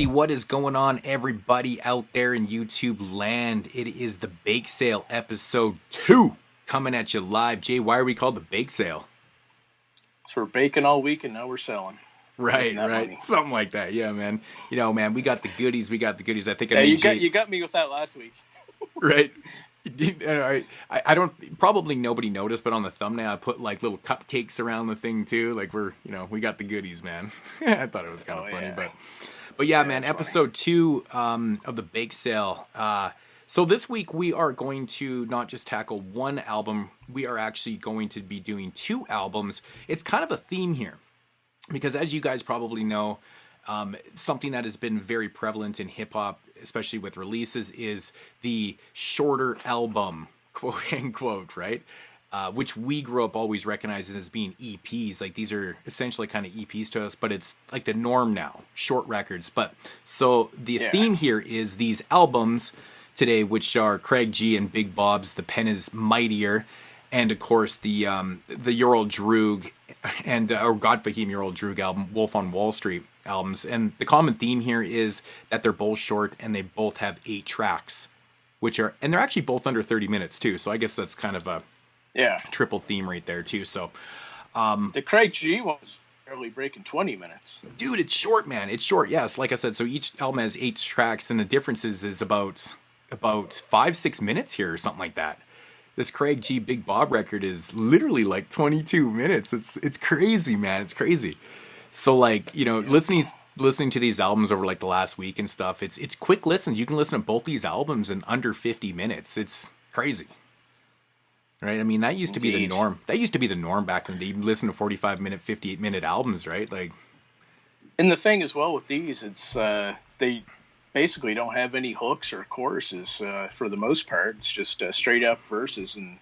Alrighty, what is going on, everybody out there in YouTube land? It is the Bake Sale episode 2 coming at you live. Jay, why are we called the Bake Sale? So we're baking all week and now we're selling. Right. Money. Something like that. Yeah, man. You know, man, we got the goodies. I think you got me with that last week. Right. I don't, probably nobody noticed, but on the thumbnail I put like little cupcakes around the thing too. Like we got the goodies, man. I thought it was kind of funny, yeah. But yeah, man, episode 2 of the Bake Sale. So this week we are going to not just tackle one album, we are actually going to be doing 2 albums. It's kind of a theme here because, as you guys probably know, something that has been very prevalent in hip hop, especially with releases, is the shorter album, quote unquote, right? Which we grew up always recognizing as being EPs. Like, these are essentially kind of EPs to us, but it's like the norm now, short records. But so the theme here is these albums today, which are Craig G and Bigbob-The's The Pen is Mightier, and of course the Your Old Droog and or God Fahim Your Old Droog album, Wolf on Wall Street albums. And the common theme here is that they're both short and they both have 8 tracks, and they're actually both under 30 minutes too. So I guess that's kind of a triple theme right there too. So the Craig G was barely breaking 20 minutes. Dude, it's short, man. It's short. Yes, like I said, so each album has 8 tracks, and the difference is about 5-6 minutes here or something like that. This Craig G Bigbob record is literally like 22 minutes. It's crazy, man. It's crazy. So, like, you know, listening to these albums over like the last week and stuff, it's quick listens. You can listen to both these albums in under 50 minutes. It's crazy. Right? I mean, that used to be the norm. That used to be the norm back in the day. You listen to 45-minute, 58-minute albums, right? Like, and the thing as well with these, it's they basically don't have any hooks or choruses for the most part. It's just straight up verses and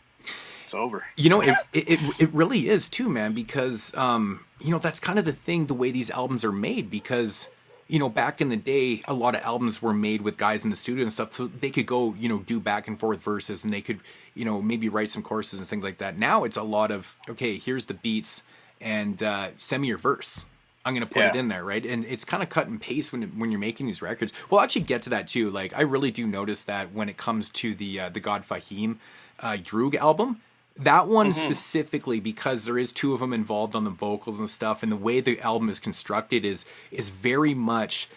it's over. You know, it really is too, man, because you know, that's kind of the thing, the way these albums are made, because, you know, back in the day, a lot of albums were made with guys in the studio and stuff, so they could go, you know, do back and forth verses, and they could, you know, maybe write some choruses and things like that. Now it's a lot of, okay, here's the beats and send me your verse. I'm going to put it in there, right? And it's kind of cut and paste when you're making these records. We'll actually get to that too. Like, I really do notice that when it comes to the God Fahim Droog album, that one specifically, because there is 2 of them involved on the vocals and stuff, and the way the album is constructed is very much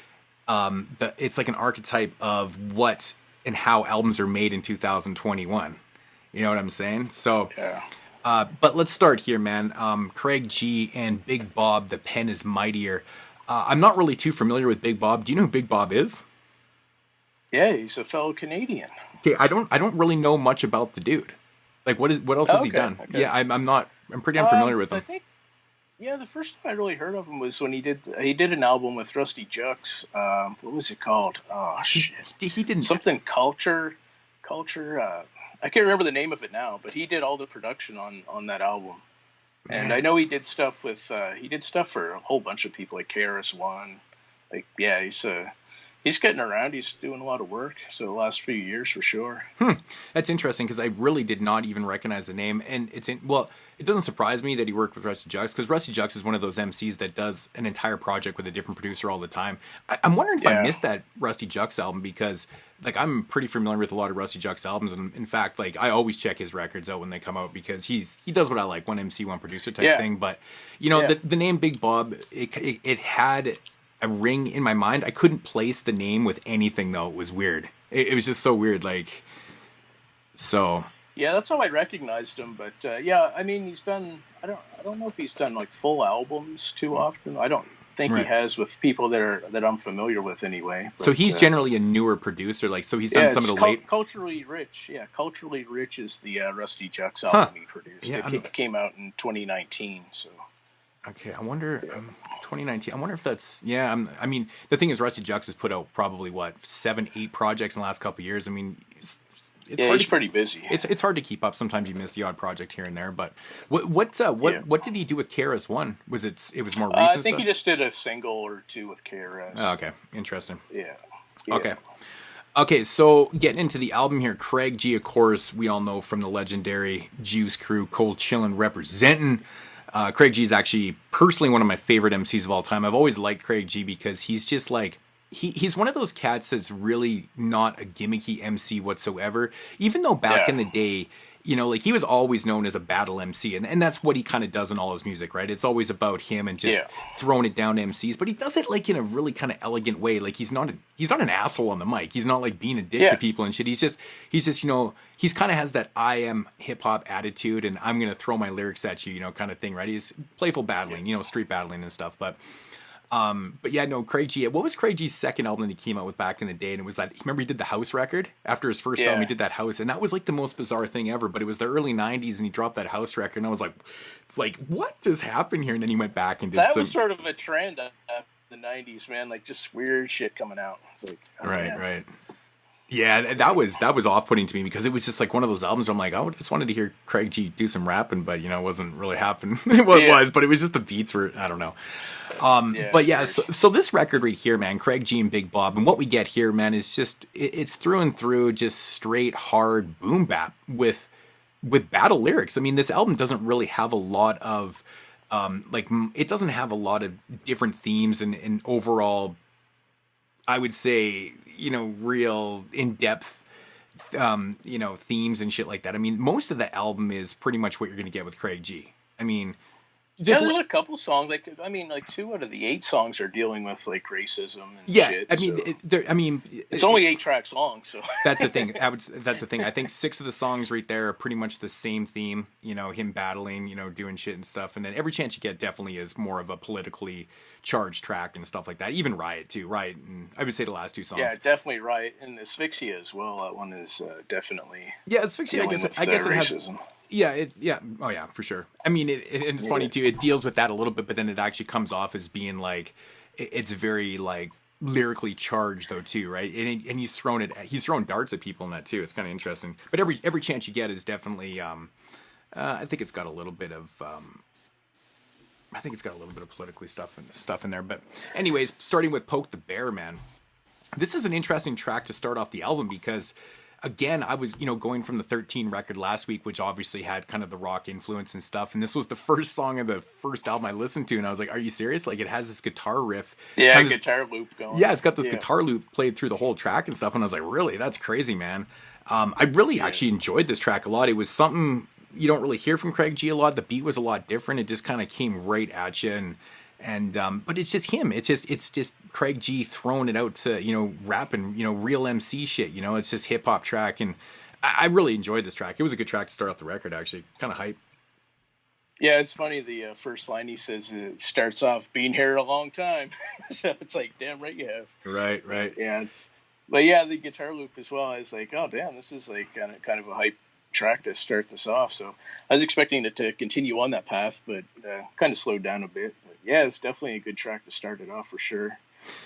it's like an archetype of what and how albums are made in 2021. You know what I'm saying? So but let's start here, man. Craig G and Bigbob, The Pen is Mightier. I'm not really too familiar with Bigbob. Do you know who Bigbob is? Yeah, he's a fellow Canadian. Okay, I don't really know much about the dude. Like, what else has he done? Okay. Yeah, I'm pretty unfamiliar with him. I think, the first time I really heard of him was when he did an album with Rusty Juxx. What was it called? Oh shit, he didn't something culture. I can't remember the name of it now, but he did all the production on that album. Man. And I know he did stuff for a whole bunch of people like KRS-One. Like, yeah, he's getting around. He's doing a lot of work. So the last few years for sure. That's interesting, because I really did not even recognize the name. And it doesn't surprise me that he worked with Rusty Juxx, because Rusty Juxx is one of those MCs that does an entire project with a different producer all the time. I'm wondering if I missed that Rusty Juxx album, because like, I'm pretty familiar with a lot of Rusty Juxx albums. And in fact, like, I always check his records out when they come out, because he does what I like, one MC, one producer type thing. But, you know, the name Bigbob, it had a ring in my mind. I couldn't place the name with anything, though. It was weird. It was just so weird. Like, so. Yeah, that's how I recognized him. But I mean, he's done. I don't know if he's done like full albums too often. I don't think he has with people that I'm familiar with anyway. But, so he's generally a newer producer. Like, so he's done some of the late. Culturally Rich. Yeah, Culturally Rich is the Rusty Juxx album he produced. Yeah, it came out in 2019. So. Okay, I wonder, 2019, I wonder if that's, I mean, the thing is, Rusty Juxx has put out probably, 7-8 projects in the last couple of years. I mean, he's pretty busy. It's hard to keep up. Sometimes you miss the odd project here and there, but what did he do with KRS-One? It was more recent I think he just did a single or 2 with KRS. Oh, okay, interesting. Yeah. Okay, so getting into the album here, Craig G, of course, we all know from the legendary Juice Crew, Cold Chillin' representing. Craig G is actually personally one of my favorite MCs of all time. I've always liked Craig G because he's just like, he's one of those cats that's really not a gimmicky MC whatsoever. Even though back in the day, you know, like he was always known as a battle MC, and that's what he kind of does in all his music, right? It's always about him and just throwing it down to MCs, but he does it like in a really kind of elegant way. Like he's not an asshole on the mic. He's not like being a dick to people and shit. He's just you know, he's kind of has that I am hip hop attitude, and I'm gonna throw my lyrics at you, you know, kind of thing, right? He's playful battling, you know, street battling and stuff, but yeah, no, Craig G. What was Craig G's second album that he came out with back in the day? And it was that, remember he did the House record after his first album. He did that House, and that was like the most bizarre thing ever. But it was the early '90s, and he dropped that House record, and I was like, what just happened here? And then he went back and did that was sort of a trend after the '90s, man. Like just weird shit coming out. It's like, right. Yeah, that was off-putting to me because it was just like one of those albums where I'm like, I just wanted to hear Craig G do some rapping, but you know, it wasn't really happening. It was, but it was just the beats were, I don't know. But yeah, so this record right here, man, Craig G and Big Bob, and what we get here, man, is just it's through and through just straight hard boom bap with battle lyrics. I mean, this album doesn't really have a lot of it doesn't have a lot of different themes and overall, I would say, you know, real in-depth, you know, themes and shit like that. I mean, most of the album is pretty much what you're going to get with Craig G. I mean, there's a couple songs, like 2 out of the 8 songs are dealing with like racism and shit. I mean, it's only 8 tracks long, so that's the thing. That's the thing. I think 6 of the songs right there are pretty much the same theme. You know, him battling, you know, doing shit and stuff, and then Every Chance You Get definitely is more of a politically charged track and stuff like that. Even Riot too, Riot, and I would say the last 2 songs. Yeah, definitely Riot, and Asphyxia as well. That one is definitely Asphyxia. I guess it has. Oh yeah, for sure. I mean, it's funny too. It deals with that a little bit, but then it actually comes off as being like, it's very like lyrically charged though too, right? And he's throwing darts at people in that too. It's kind of interesting. But every chance you get is definitely, I think it's got a little bit of, politically stuff in there. But anyways, starting with Poke the Bear, man, this is an interesting track to start off the album because, again, I was, you know, going from the 13 record last week, which obviously had kind of the rock influence and stuff. And this was the first song of the first album I listened to. And I was like, are you serious? Like, it has this guitar riff. Yeah, guitar loop going. Yeah, it's got this guitar loop played through the whole track and stuff. And I was like, really? That's crazy, man. I really actually enjoyed this track a lot. It was something you don't really hear from Craig G a lot. The beat was a lot different. It just kind of came right at you. And but it's just him. It's just Craig G throwing it out to, you know, rapping, you know, real MC shit. You know, it's just hip hop track, and I really enjoyed this track. It was a good track to start off the record, actually. Kind of hype. Yeah, it's funny. The first line he says it starts off "been here a long time," so it's like, damn right you have. Right. Yeah, but yeah, the guitar loop as well. I was like, oh damn, this is like kind of a hype track to start this off. So I was expecting it to continue on that path, but kind of slowed down a bit. Yeah, it's definitely a good track to start it off for sure.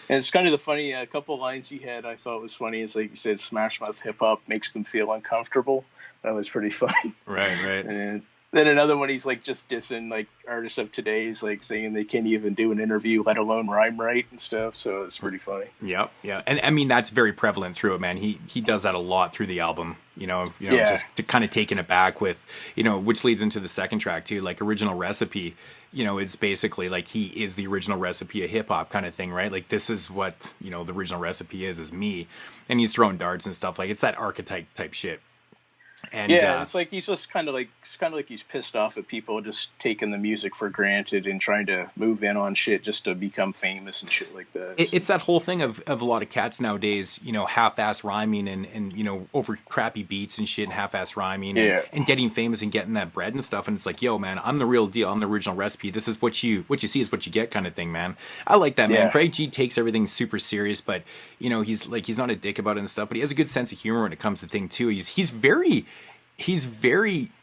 And it's kind of the funny, a couple of lines he had I thought was funny. Is like you said, Smash Mouth hip hop makes them feel uncomfortable. That was pretty funny. Right. And then another one, he's like just dissing like artists of today. He's like saying they can't even do an interview, let alone rhyme right and stuff. So it's pretty funny. Yeah. And I mean, that's very prevalent through it, man. He does that a lot through the album. You know, just to kind of taking it back with, you know, which leads into the second track too, like Original Recipe. You know, it's basically like he is the original recipe of hip hop kind of thing, right? Like this is what, you know, the original recipe is me, and he's throwing darts and stuff. Like it's that archetype type shit. And it's like he's just kind of like he's pissed off at people just taking the music for granted and trying to move in on shit just to become famous and shit like that. It's that whole thing of a lot of cats nowadays, you know, half-ass rhyming and you know, over crappy beats and shit, and half-ass rhyming and getting famous and getting that bread and stuff. And it's like, yo, man, I'm the real deal. I'm the original recipe. This is what you see is what you get kind of thing, man. I like that, man. Craig G takes everything super serious, but you know, he's not a dick about it and stuff. But he has a good sense of humor when it comes to thing too.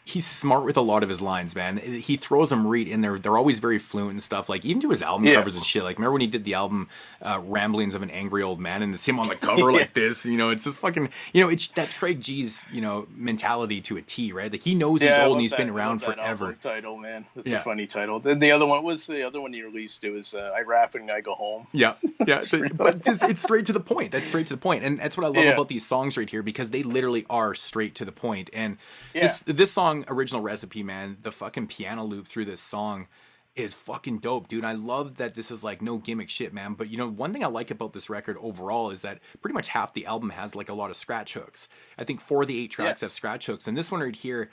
He's smart with a lot of his lines, man. He throws them right in there. They're always very fluent and stuff. Like even to his album covers and shit. Like remember when he did the album Ramblings of an Angry Old Man, and it's him on the cover like this. You know, it's just fucking. You know, that's Craig G's, you know, mentality to a T, right? Like he knows he's old and he's been around forever. Title, man, that's a funny title. The other one was he released. It was I rap and I go home. Yeah. But it's straight to the point. That's straight to the point, and that's what I love about these songs right here, because they literally are straight to the point. And this song, Original Recipe, man, the fucking piano loop through this song, is fucking dope, dude. I love that this is like no gimmick shit, man. But one thing I like about this record overall is that pretty much half the album has like a lot of scratch hooks. I think 4 of the 8 tracks have scratch hooks, and this one right here,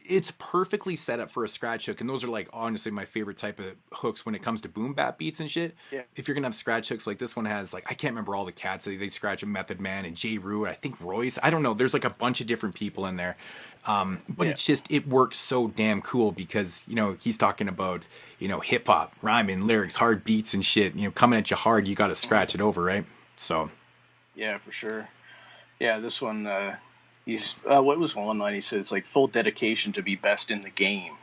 it's perfectly set up for a scratch hook. And those are like honestly my favorite type of hooks when it comes to boom bap beats and shit. Yeah. If you're gonna have scratch hooks, like this one has, like, I can't remember all the cats they scratch, Method Man and J. Rue, I think Royce. I don't know. There's like a bunch of different people in there. But it's just, it works so damn cool because, he's talking about, hip hop, rhyming, lyrics, hard beats and shit, coming at you hard, you got to scratch it over, right? So. Yeah, for sure. Yeah, this one, he's, what was one line he said? It's like full dedication to be best in the game.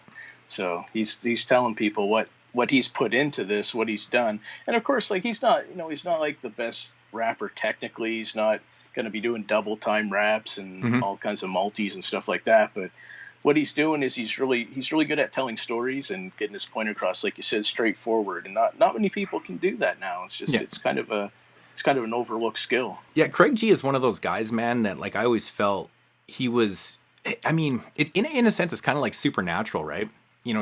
So he's telling people what he's put into this, what he's done. And of course, like, he's not like the best rapper technically. He's not going to be doing double time raps and all kinds of multis and stuff like that, but what he's doing is he's really good at telling stories and getting his point across, like you said, straightforward, and not many people can do that now. It's just it's kind of an overlooked skill. Yeah, Craig G is one of those guys, man, that like I always felt he was, I mean, in a sense it's kind of like Supernatural, right?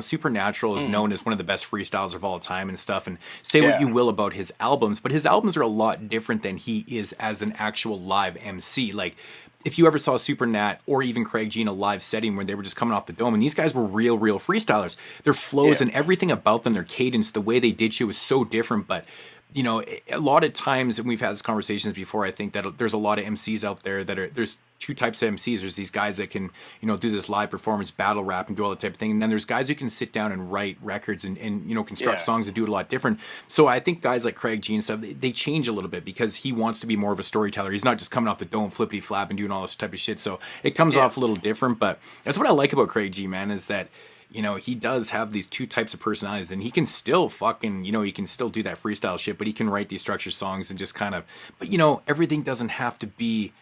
Supernatural is known as one of the best freestyles of all time and stuff, and say what you will about his albums, but his albums are a lot different than he is as an actual live MC. Like, if you ever saw Supernat or even Craig G in a live setting where they were just coming off the dome, and these guys were real freestylers. Their flows and everything about them, their cadence, the way they did shit was so different, but a lot of times, and we've had these conversations before, I think that there's a lot of MCs out there there's 2 types of MCs. There's these guys that can, do this live performance, battle rap, and do all that type of thing. And then there's guys who can sit down and write records and construct songs and do it a lot different. So I think guys like Craig G and stuff, they change a little bit because he wants to be more of a storyteller. He's not just coming off the dome, flippity flap, and doing all this type of shit. So it comes off a little different. But that's what I like about Craig G, man, is that he does have these 2 types of personalities, and he can still fucking, he can still do that freestyle shit, but he can write these structured songs and just kind of, but everything doesn't have to be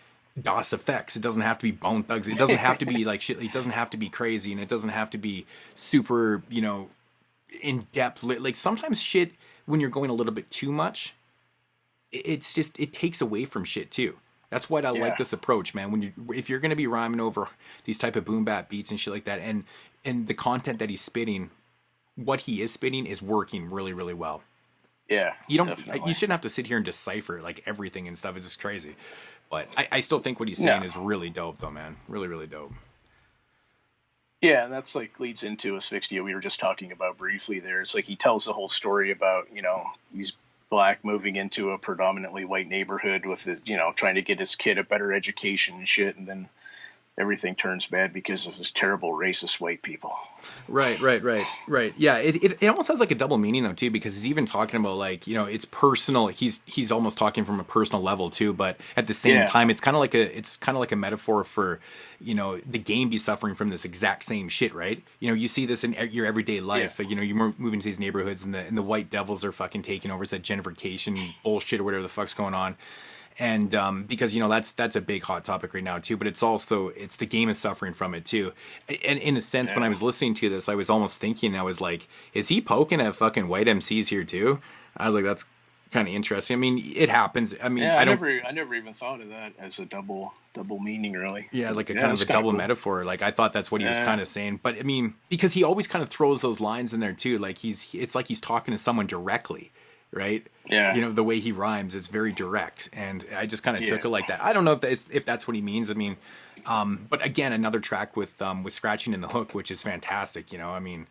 DOS effects. It doesn't have to be Bone Thugs. It doesn't have to be like shit. It doesn't have to be crazy, and it doesn't have to be super, in depth. Like sometimes shit, when you're going a little bit too much, it's just, it takes away from shit too. That's why I like this approach, man. If you're going to be rhyming over these type of boom bap beats and shit like that, and the content that he's spitting, what he is spitting is working really, really well. Yeah, you shouldn't have to sit here and decipher like everything and stuff. It's just crazy. But I still think what he's saying is really dope, though, man. Really, really dope. Yeah, and that's like leads into Asphyxia we were just talking about briefly there. It's like he tells the whole story about, he's black moving into a predominantly white neighborhood with, trying to get his kid a better education and shit, and then everything turns bad because of this terrible racist white people. Right. Yeah, it almost has like a double meaning though too, because he's even talking about like, it's personal. He's almost talking from a personal level too, but at the same time, it's kind of like a metaphor for, the game be suffering from this exact same shit, right? You see this in your everyday life. You move into these neighborhoods and the white devils are fucking taking over. It's that gentrification bullshit or whatever the fuck's going on. And because that's a big hot topic right now too, but it's the game is suffering from it too. And in a sense, when I was listening to this, I was almost thinking, I was like, is he poking at fucking white MCs here too? I was like, that's kind of interesting. I mean, it happens. I mean, I never even thought of that as a double meaning, really. Yeah, like a kind of a double cool metaphor. Like I thought that's what he was kind of saying, but I mean, because he always kind of throws those lines in there too. Like it's like he's talking to someone directly. Right? Yeah. The way he rhymes, it's very direct, and I just kind of took it like that. I don't know if that's what he means. I mean, but again, another track with scratching in the hook, which is fantastic. I mean,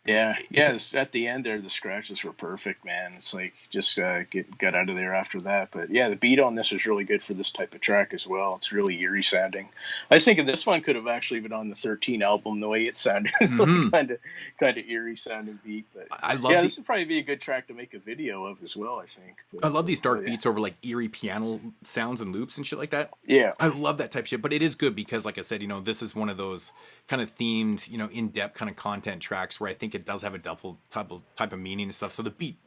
at the end there, the scratches were perfect, man. It's like just got out of there after that. But yeah, the beat on this is really good for this type of track as well. It's really eerie sounding. I was thinking this one could have actually been on the 13 album. The way it sounded, kind of eerie sounding beat. But I love. This would probably be a good track to make a video of as well. I think. But, I love these dark beats over like eerie piano sounds and loops and shit like that. Yeah, I love that type of shit. But it is good because, like I said, this is one of those kind of themed, in depth kind of content tracks where I think it does have a double type of meaning and stuff. So the beat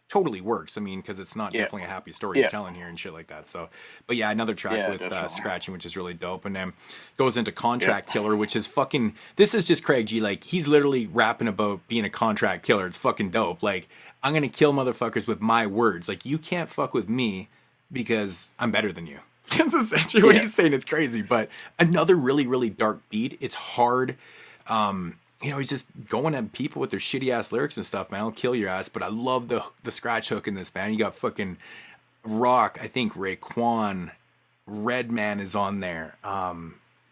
totally works. I mean, because it's not definitely a happy story he's telling here and shit like that. So, but yeah, another track with scratching, which is really dope, and then goes into Contract Killer, which is fucking. This is just Craig G. Like he's literally rapping about being a contract killer. It's fucking dope. Like I'm gonna kill motherfuckers with my words. Like you can't fuck with me because I'm better than you. That's essentially what he's saying. It's crazy, but another really, really dark beat. It's hard. he's just going at people with their shitty ass lyrics and stuff, man. I'll kill your ass. But I love the scratch hook in this, man. You got fucking Rock, I think Raekwon, Redman is on there.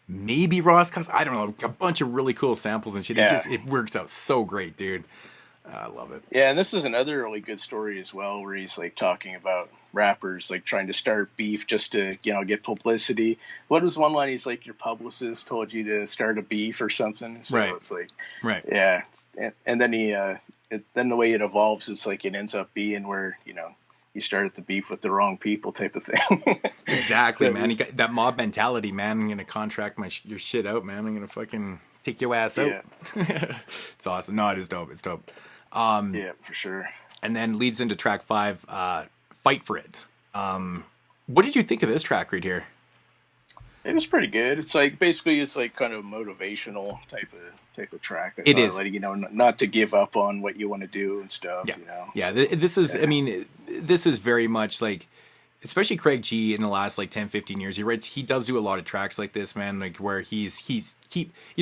Maybe Ross Cuss. I don't know. A bunch of really cool samples and shit. Yeah. It works out so great, dude. I love it. Yeah, and this is another really good story as well, where he's like talking about rappers like trying to start beef just to get publicity. What was one line? He's like, your publicist told you to start a beef or something. So right. It's like, right. Yeah, and then then the way it evolves, it's like it ends up being where you started the beef with the wrong people type of thing. Exactly, man. You got that mob mentality, man. I'm gonna contract your shit out, man. I'm gonna fucking take your ass out. It's awesome. No, it is dope. It's dope. Yeah, for sure. And then leads into track 5, Fight for It. What did you think of this track right here? It was pretty good. It's like basically it's like kind of motivational type of track. It is letting not to give up on what you want to do and stuff. Yeah. Yeah. This is. I mean, this is very much like, especially Craig G in the last like 10, 15 years. He does do a lot of tracks like this, man. Like where he's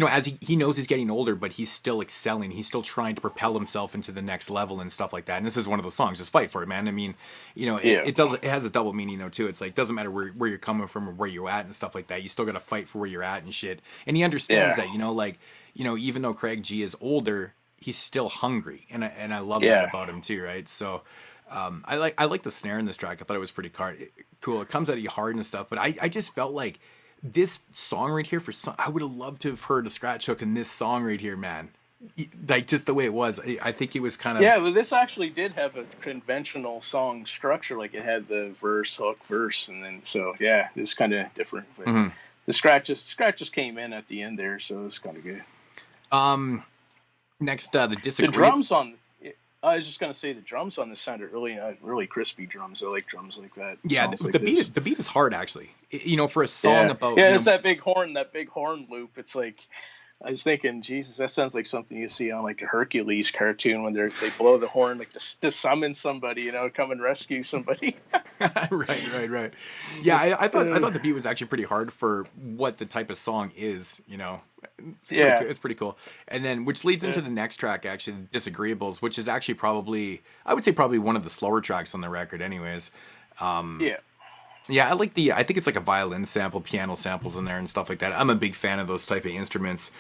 as he knows he's getting older, but he's still excelling. He's still trying to propel himself into the next level and stuff like that. And this is one of those songs. Just fight for it, man. I mean, it has a double meaning though too. It's like doesn't matter where you're coming from or where you're at and stuff like that. You still got to fight for where you're at and shit. And he understands that. Even though Craig G is older, he's still hungry, and I love that about him too, right? So. I like the snare in this track. I thought it was pretty cool. It comes at you hard and stuff, but I just felt like this song right here I would have loved to have heard a scratch hook in this song right here, man. Like just the way it was. I think it was kind of but this actually did have a conventional song structure. Like it had the verse, hook, verse, and then it's kind of different. But the scratches came in at the end there, so it's kind of good. Next, the disagreement. The drums on. I was just gonna say the drums on this sounded really crispy drums. I like drums like that. Yeah, the beat is hard actually. For a song about it's that big horn loop. It's like I was thinking, Jesus, that sounds like something you see on like a Hercules cartoon when they blow the horn like to summon somebody, come and rescue somebody. Right. Yeah, I thought the beat was actually pretty hard for what the type of song is. It's pretty cool. And then, which leads into the next track, actually, Disagreeables, which is actually I would say probably one of the slower tracks on the record anyways. Yeah, I think it's like a violin sample, piano samples in there and stuff like that. I'm a big fan of those type of instruments.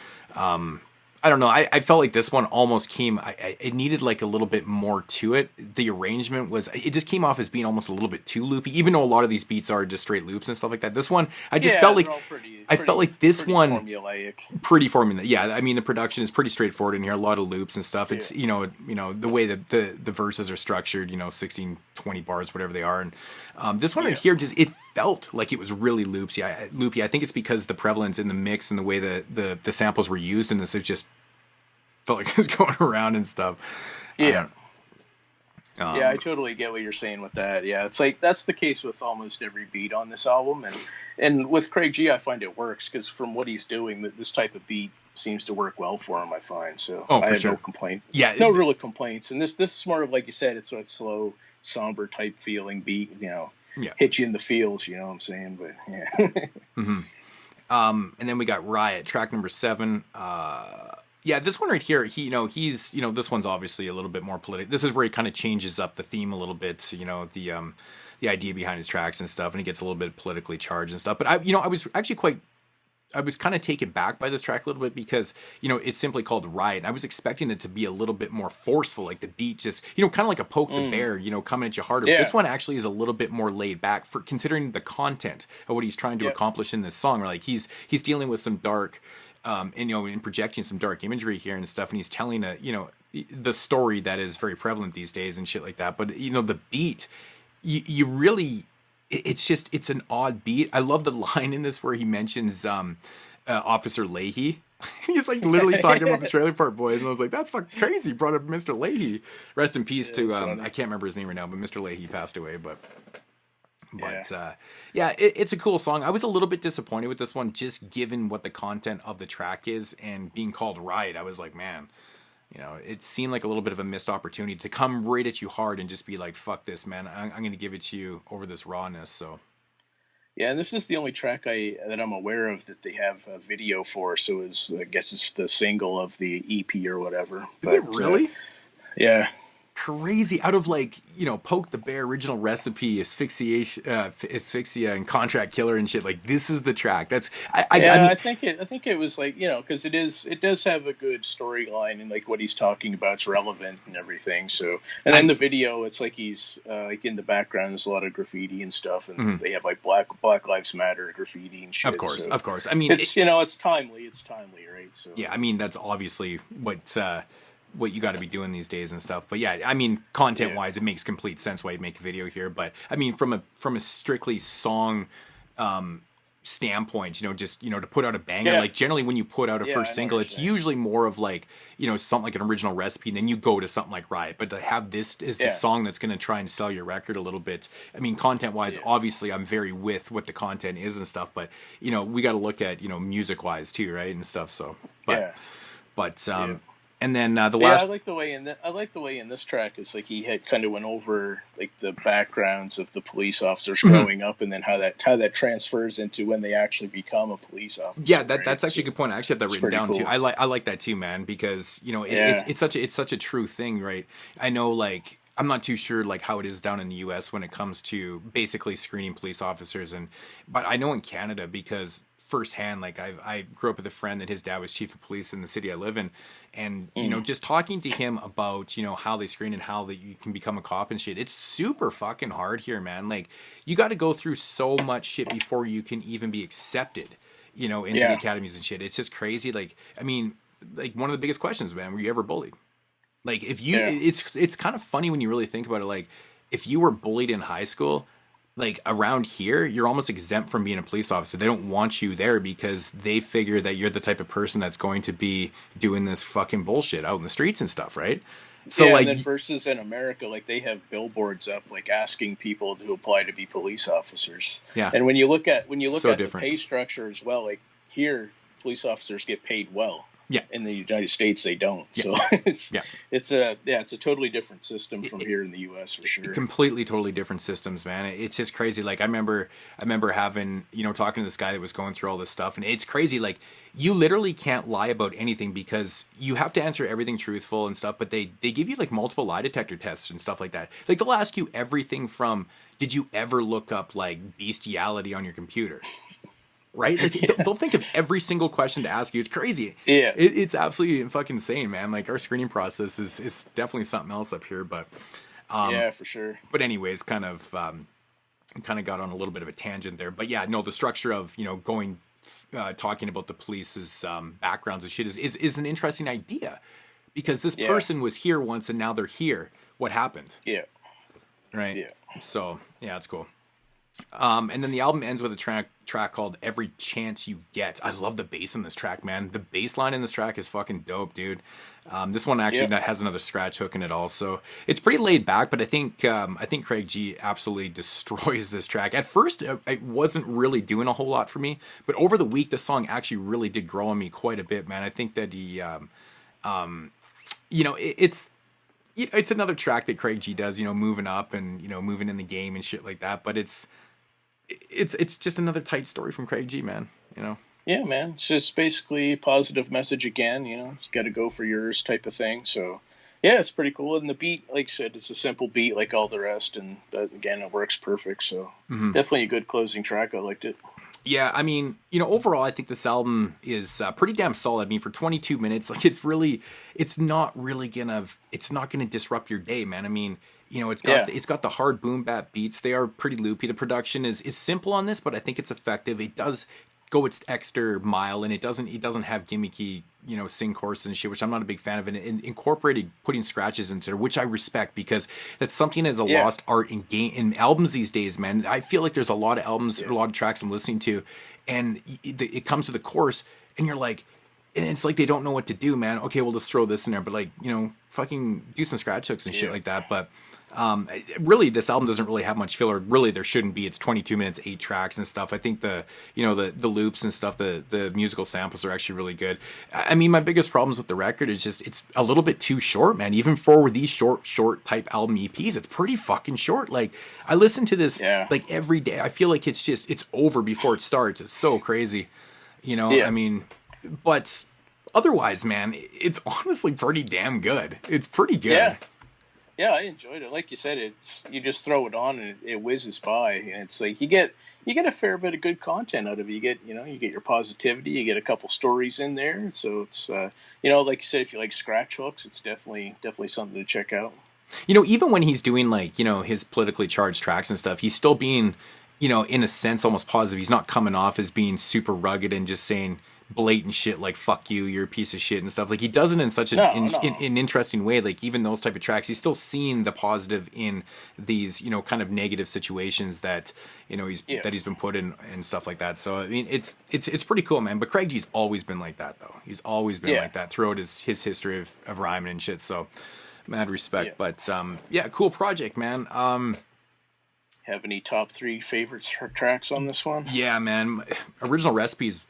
I don't know. I felt like this one almost it needed like a little bit more to it. The arrangement it just came off as being almost a little bit too loopy, even though a lot of these beats are just straight loops and stuff like that. This one, I just felt like, felt like this one, formulaic. Pretty formulaic. Yeah. I mean, the production is pretty straightforward in here. A lot of loops and stuff. It's, the way that the verses are structured, 16, 20 bars, whatever they are. And this one right here, it felt like it was really loopy. I think it's because the prevalence in the mix and the way the samples were used in this, it just felt like it was going around and stuff. Yeah. I totally get what you're saying with that. Yeah, it's like that's the case with almost every beat on this album, and with Craig G, I find it works because from what he's doing, this type of beat seems to work well for him. I find so. I have no complaint. Yeah, no real complaints. And this is more of like you said, it's a slow, somber type feeling beat. Hit you in the feels. You know what I'm saying? But yeah. And then we got Riot, track number 7. Yeah, this one right here, he's this one's obviously a little bit more political. This is where he kind of changes up the theme a little bit, the idea behind his tracks and stuff, and he gets a little bit politically charged and stuff. But I was actually I was kind of taken back by this track a little bit because, it's simply called Riot. And I was expecting it to be a little bit more forceful, like the beat just, kind of like a poke the bear, coming at you harder. Yeah. This one actually is a little bit more laid back for considering the content of what he's trying to accomplish in this song. Like he's dealing with some dark, and projecting some dark imagery here and stuff, and he's telling the story that is very prevalent these days and shit like that. But the beat, you really, it's an odd beat. I love the line in this where he mentions Officer Leahy. He's like literally talking about the Trailer Park Boys, and I was like, that's fucking crazy. He brought up Mr. Leahy. Rest in peace to I can't remember his name right now, but Mr. Leahy passed away. But it's a cool song. I was a little bit disappointed with this one, just given what the content of the track is and being called Riot. I was like, man, it seemed like a little bit of a missed opportunity to come right at you hard and just be like, fuck this, man. I'm going to give it to you over this rawness. So, Yeah, and this is the only track that I'm aware of that they have a video for. So I guess it's the single of the EP or whatever. Is it But really? yeah, Crazy. Out of like, Poke the Bear, Original Recipe, Asphyxiation, Asphyxia, and Contract Killer and shit. Like, this is the track. That's I yeah. mean, I think it was like, because it does have a good storyline, and like what he's talking about is relevant and everything. So, and then I the video, it's like he's like in the background, there's a lot of graffiti and stuff, and mhm. they have like Black Lives Matter graffiti and Of shit. course, So of course. I mean, it's timely. It's timely, right? So yeah. I mean, that's obviously what you got to be doing these days and stuff. But yeah, I mean, content yeah, wise, it makes complete sense why you make a video here. But I mean, from a strictly song standpoint, just to put out a banger, yeah, like generally when you put out a yeah. first I know what single, you're it's saying. usually more of like something like an Original Recipe, and then you go to something like Riot. But to have this is the Yeah, song that's going to try and sell your record a little bit. I mean, content wise, yeah, obviously I'm very with what the content is and stuff, but we got to look at music wise too, right, and stuff. So but yeah. but Yeah. and then the Yeah, last. I like the way in this track is like he had kind of went over like the backgrounds of the police officers growing up, and then how that transfers into when they actually become a police Yeah, officer, that's right? actually So a good point. I actually have that it's written pretty down too. cool. I like that too, man, because Yeah, it's such a true thing, right? I know, like, I'm not too sure like how it is down in the U.S. when it comes to basically screening police officers, but I know in Canada because firsthand, like I grew up with a friend that his dad was chief of police in the city I live in, and mm, just talking to him about how they screen and how that you can become a cop and shit. It's super fucking hard here, man. Like, you got to go through so much shit before you can even be accepted into the yeah, academies and shit. It's just crazy. Like, I mean, like, one of the biggest questions, man, were you ever bullied? Like, if you, yeah, it's kind of funny when you really think about it. Like, if you were bullied in high school, like around here, you're almost exempt from being a police officer. They don't want you there because they figure that you're the type of person that's going to be doing this fucking bullshit out in the streets and stuff, right? So yeah. And like, then versus in America, like they have billboards up like asking people to apply to be police officers. yeah, And when you look so at the different. pay structure as well, like here, police officers get paid well. Yeah, In the United States, they don't. yeah, So yeah. it's a totally different system from here in the U.S. for sure. Completely totally different systems, man. It's just crazy. Like, I remember having talking to this guy that was going through all this stuff, and it's crazy. Like, you literally can't lie about anything because you have to answer everything truthful and stuff, but they give you like multiple lie detector tests and stuff like that. Like, they'll ask you everything from, did you ever look up like bestiality on your computer, right? Like, Yeah, they'll think of every single question to ask you. It's crazy. yeah, It's absolutely fucking insane, man. Like, our screening process is definitely something else up here. yeah, for sure. But anyways, kind of got on a little bit of a tangent there. But yeah, no, the structure of going talking about the police's backgrounds and shit is an interesting idea, because this Yeah, person was here once and now they're here. What happened, yeah, right? yeah, So yeah, it's cool. And then the album ends with a track called "Every Chance You Get." I love the bass in this track, man. The bass line in this track is fucking dope, dude. This one actually yeah, has another scratch hook in it also. It's pretty laid back, but I think Craig G absolutely destroys this track. At first, it wasn't really doing a whole lot for me, but over the week, the song actually really did grow on me quite a bit, man. I think that it's another track that Craig G does, moving up and moving in the game and shit like that. But it's just another tight story from Craig G, man. yeah, man. It's just basically a positive message again. You got to go for yours type of thing. So yeah, it's pretty cool. And the beat, like I said, it's a simple beat like all the rest, and that, again, it works perfect. So definitely a good closing track. I liked it. Yeah, I mean, overall, I think this album is pretty damn solid. I mean, for 22 minutes, like, it's not gonna disrupt your day, man. I mean, Yeah, it's got the hard boom bap beats. They are pretty loopy. The production is simple on this, but I think it's effective. It does go its extra mile, and it doesn't have gimmicky sing choruses and shit, which I'm not a big fan of. And incorporated putting scratches into it, which I respect, because that's something as a yeah, lost art in albums these days, man. I feel like there's a lot of albums, yeah, a lot of tracks I'm listening to, and it comes to the chorus, and you're like, and it's like they don't know what to do, man. Okay, we'll just throw this in there, but like, fucking do some scratch hooks and shit yeah, like that. But Really, this album doesn't really have much filler. Really, there shouldn't be. It's 22 minutes, 8 tracks and stuff. I think the loops and stuff, the musical samples are actually really good. I mean, my biggest problems with the record is just it's a little bit too short, man. Even for these short type album EPs, it's pretty fucking short. Like, I listen to this like every day. I feel like it's over before it starts. It's so crazy, I mean, but otherwise, man, it's honestly pretty damn good. It's pretty good. Yeah, I enjoyed it. Like you said, you just throw it on and it whizzes by, and it's like you get a fair bit of good content out of it. You get your positivity, you get a couple stories in there. So it's like you said, if you like scratch hooks, it's definitely something to check out. Even when he's doing like his politically charged tracks and stuff, he's still being in a sense almost positive. He's not coming off as being super rugged and just saying blatant shit like fuck you, you're a piece of shit and stuff. Like, he does it in such an interesting way. Like, even those type of tracks, he's still seeing the positive in these kind of negative situations that that he's been put in and stuff like that. So I mean, it's pretty cool, man. But Craig G's always been like that, though. He's always been like that throughout his history of rhyming and shit. So mad respect. But cool project, man. Have any top 3 favorite tracks on this one? Yeah, man. Original Recipes,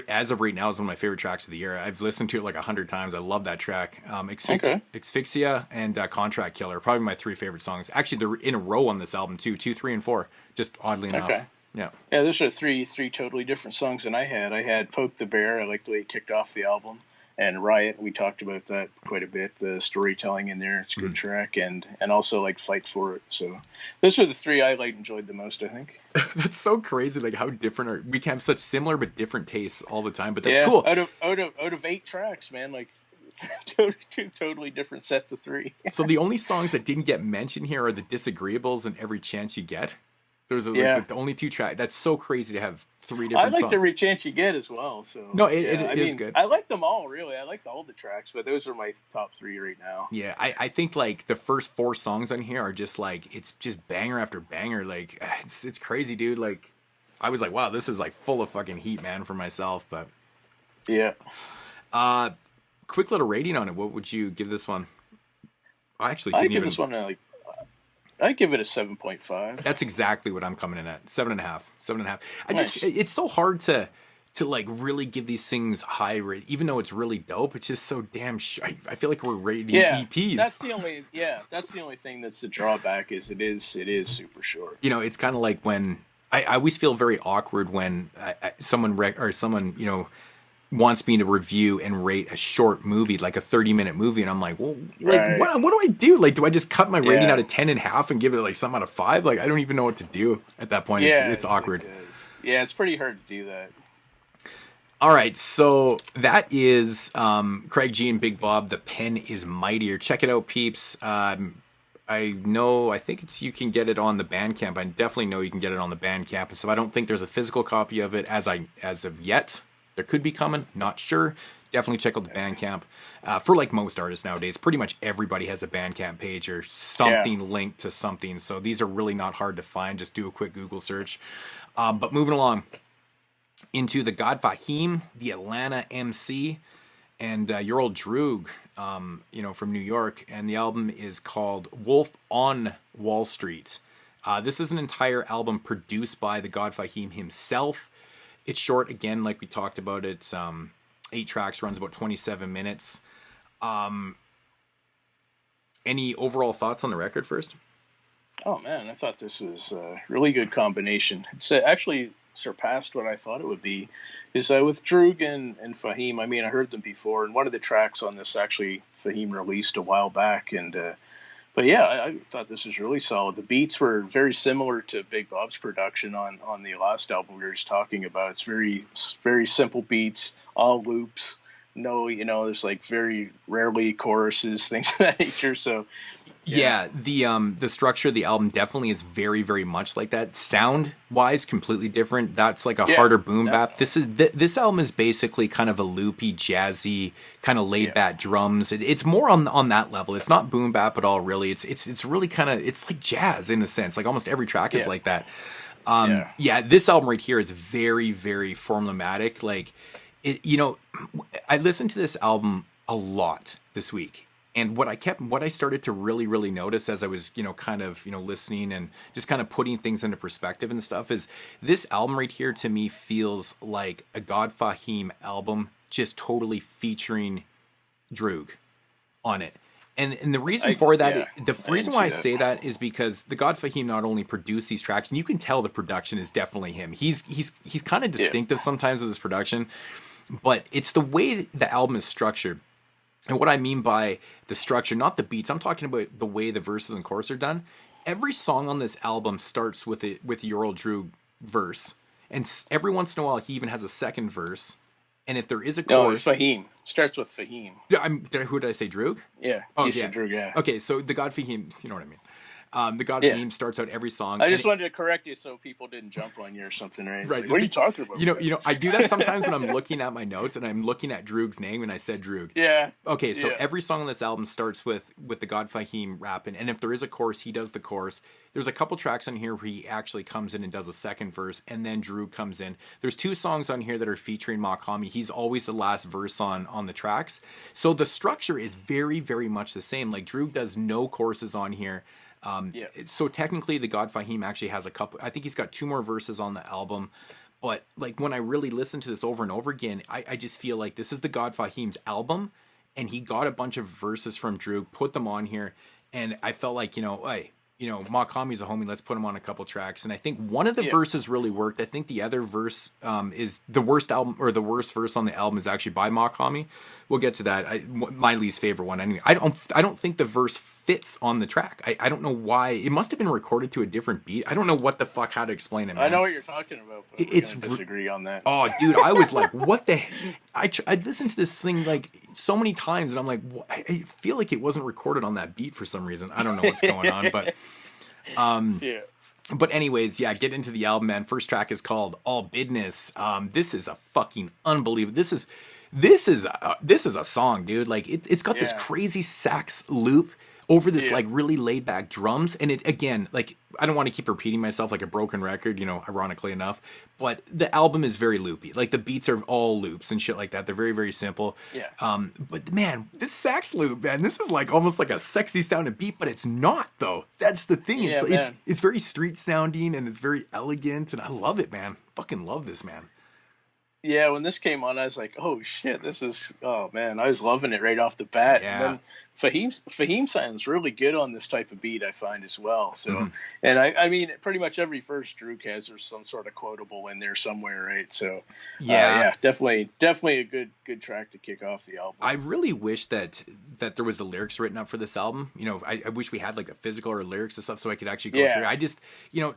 as of right now, is one of my favorite tracks of the year. I've listened to it like 100 times. I love that track. Asphyxia and Contract Killer, probably my 3 favorite songs. Actually, they're in a row on this album too. 2, 3, and 4. Just oddly enough. Yeah. Yeah, those are three totally different songs than I had. I had Poke the Bear. I liked the way it kicked off the album. And Riot, we talked about that quite a bit. The storytelling in there, it's a good track, and also like Fight for It. So those are the 3 I enjoyed the most, I think. That's so crazy, like how different we can have such similar but different tastes all the time. But that's cool. Out of 8 tracks, man, like 2 totally different sets of 3. So the only songs that didn't get mentioned here are the Disagreeables and Every Chance You Get. Those are like the only 2 tracks. That's so crazy to have 3 different songs. I like Every Chance You Get as well. So no, it is good. I like them all, really. I like all the tracks, but those are my top 3 right now. Yeah, I think like the first 4 songs on here are just like, it's just banger after banger. Like, it's crazy, dude. Like, I was like, wow, this is like full of fucking heat, man, for myself. But yeah. Quick little rating on it. What would you give this one? I actually didn't give this one I give it a 7.5. That's exactly what I'm coming in at. 7.5. 7.5. It's so hard to like really give these things high rate, even though it's really dope. It's just so damn. I feel like we're rating EPs. That's the only thing that's the drawback is it is super short. It's kind of like when I always feel very awkward when someone wants me to review and rate a short movie, like a 30-minute movie, and I'm like, well, like, what do I do? Like, do I just cut my rating out of 10 in half and give it like something out of 5? Like, I don't even know what to do at that point. It's awkward. It's pretty hard to do that. All right, so that is Craig G and Bigbob. The pen is Mightier. Check it out, peeps. I think you can get it on the Bandcamp. I definitely know you can get it on the Bandcamp. So I don't think there's a physical copy of it as of yet. There could be coming, not sure. Definitely check out the Bandcamp. For like most artists nowadays, pretty much everybody has a Bandcamp page or something linked to something. So these are really not hard to find. Just do a quick Google search. But moving along into the God Fahim, the Atlanta MC, and your old Droog, from New York. And the album is called Wolf on Wall Street. This is an entire album produced by the God Fahim himself. It's short, again, like we talked about. It's 8 tracks, runs about 27 minutes. Any overall thoughts on the record first? Oh, man, I thought this was a really good combination. It's actually surpassed what I thought it would be. Is with Droog and Fahim, I mean, I heard them before, and one of the tracks on this actually Fahim released a while back, and but yeah, I thought this was really solid. The beats were very similar to Big Bob's production on the last album we were just talking about. It's very, very simple beats, all loops. No, there's like very rarely choruses, things of that nature. So yeah, the structure of the album definitely is very, very much like that. Sound wise, completely different. That's like a harder boom bap. This album is basically kind of a loopy, jazzy, kind of laid back drums. It's more on that level. It's not boom bap at all, really. It's really kind of, it's like jazz in a sense. Like almost every track is like that. This album right here is very, very formulaic. Like I listened to this album a lot this week. And what I started to really notice as I was, kind of, listening and just kind of putting things into perspective and stuff is this album right here to me feels like a God Fahim album, just totally featuring Droog on it. And the reason for that, the reason why I say that is because the God Fahim not only produced these tracks, and you can tell the production is definitely him. He's kind of distinctive sometimes with his production, but it's the way the album is structured. And what I mean by the structure, not the beats, I'm talking about the way the verses and chorus are done. Every song on this album starts with your old Droog verse, and every once in a while he even has a second verse. And if there is a chorus, no, it's Fahim. Starts with Fahim. Yeah, who did I say? Droog? Yeah. You said Droog. Yeah. Okay, so the God Fahim, you know what I mean. The God Fahim starts out every song. I just wanted to correct you so people didn't jump on you or something, right? Right. Like, what are you talking about? I do that sometimes when I'm looking at my notes and I'm looking at Droog's name and I said Droog. Yeah. Okay, so every song on this album starts with the God Fahim rapping, and if there is a chorus, he does the chorus. There's a couple tracks on here where he actually comes in and does a second verse, and then Droog comes in. There's 2 songs on here that are featuring Makami. He's always the last verse on the tracks. So the structure is very, very much the same. Like Droog does no choruses on here. So technically the God Fahim actually has a couple, I think he's got 2 more verses on the album, but like when I really listen to this over and over again, I just feel like this is the God Fahim's album, and he got a bunch of verses from Droog, put them on here, and I felt like, hey, Makami's a homie, let's put him on a couple tracks. And I think one of the verses really worked. I think the other verse is the worst verse on the album is actually by Makami. We'll get to that. My least favorite one. Anyway, I don't think the verse fits on the track. I don't know why. It must have been recorded to a different beat. I don't know what the fuck, how to explain it, man. I know what you're talking about, but it's disagree on that. Oh, dude, I was like, what the I listened to this thing like so many times, and I'm like, I feel like it wasn't recorded on that beat for some reason. I don't know what's going on, but But anyways, get into the album, man. First track is called All Business. This is a fucking unbelievable. This is a song, dude. Like it's got this crazy sax loop over this like really laid back drums, and it again, like I don't want to keep repeating myself like a broken record, ironically enough, but the album is very loopy. Like the beats are all loops and shit like that. They're very, very simple. But man, this sax loop, man, this is like almost like a sexy sounding beat, but it's not though. That's the thing. It's very street sounding and it's very elegant, and I love it, man. Fucking love this, man. Yeah, when this came on, I was like, "Oh shit, oh man!" I was loving it right off the bat. Yeah. And then Fahim sounds really good on this type of beat, I find as well. So, and I mean, pretty much every verse Droog has, there's some sort of quotable in there somewhere, right? So, definitely a good track to kick off the album. I really wish that there was the lyrics written up for this album. I wish we had like a physical or lyrics and stuff so I could actually go through. I just,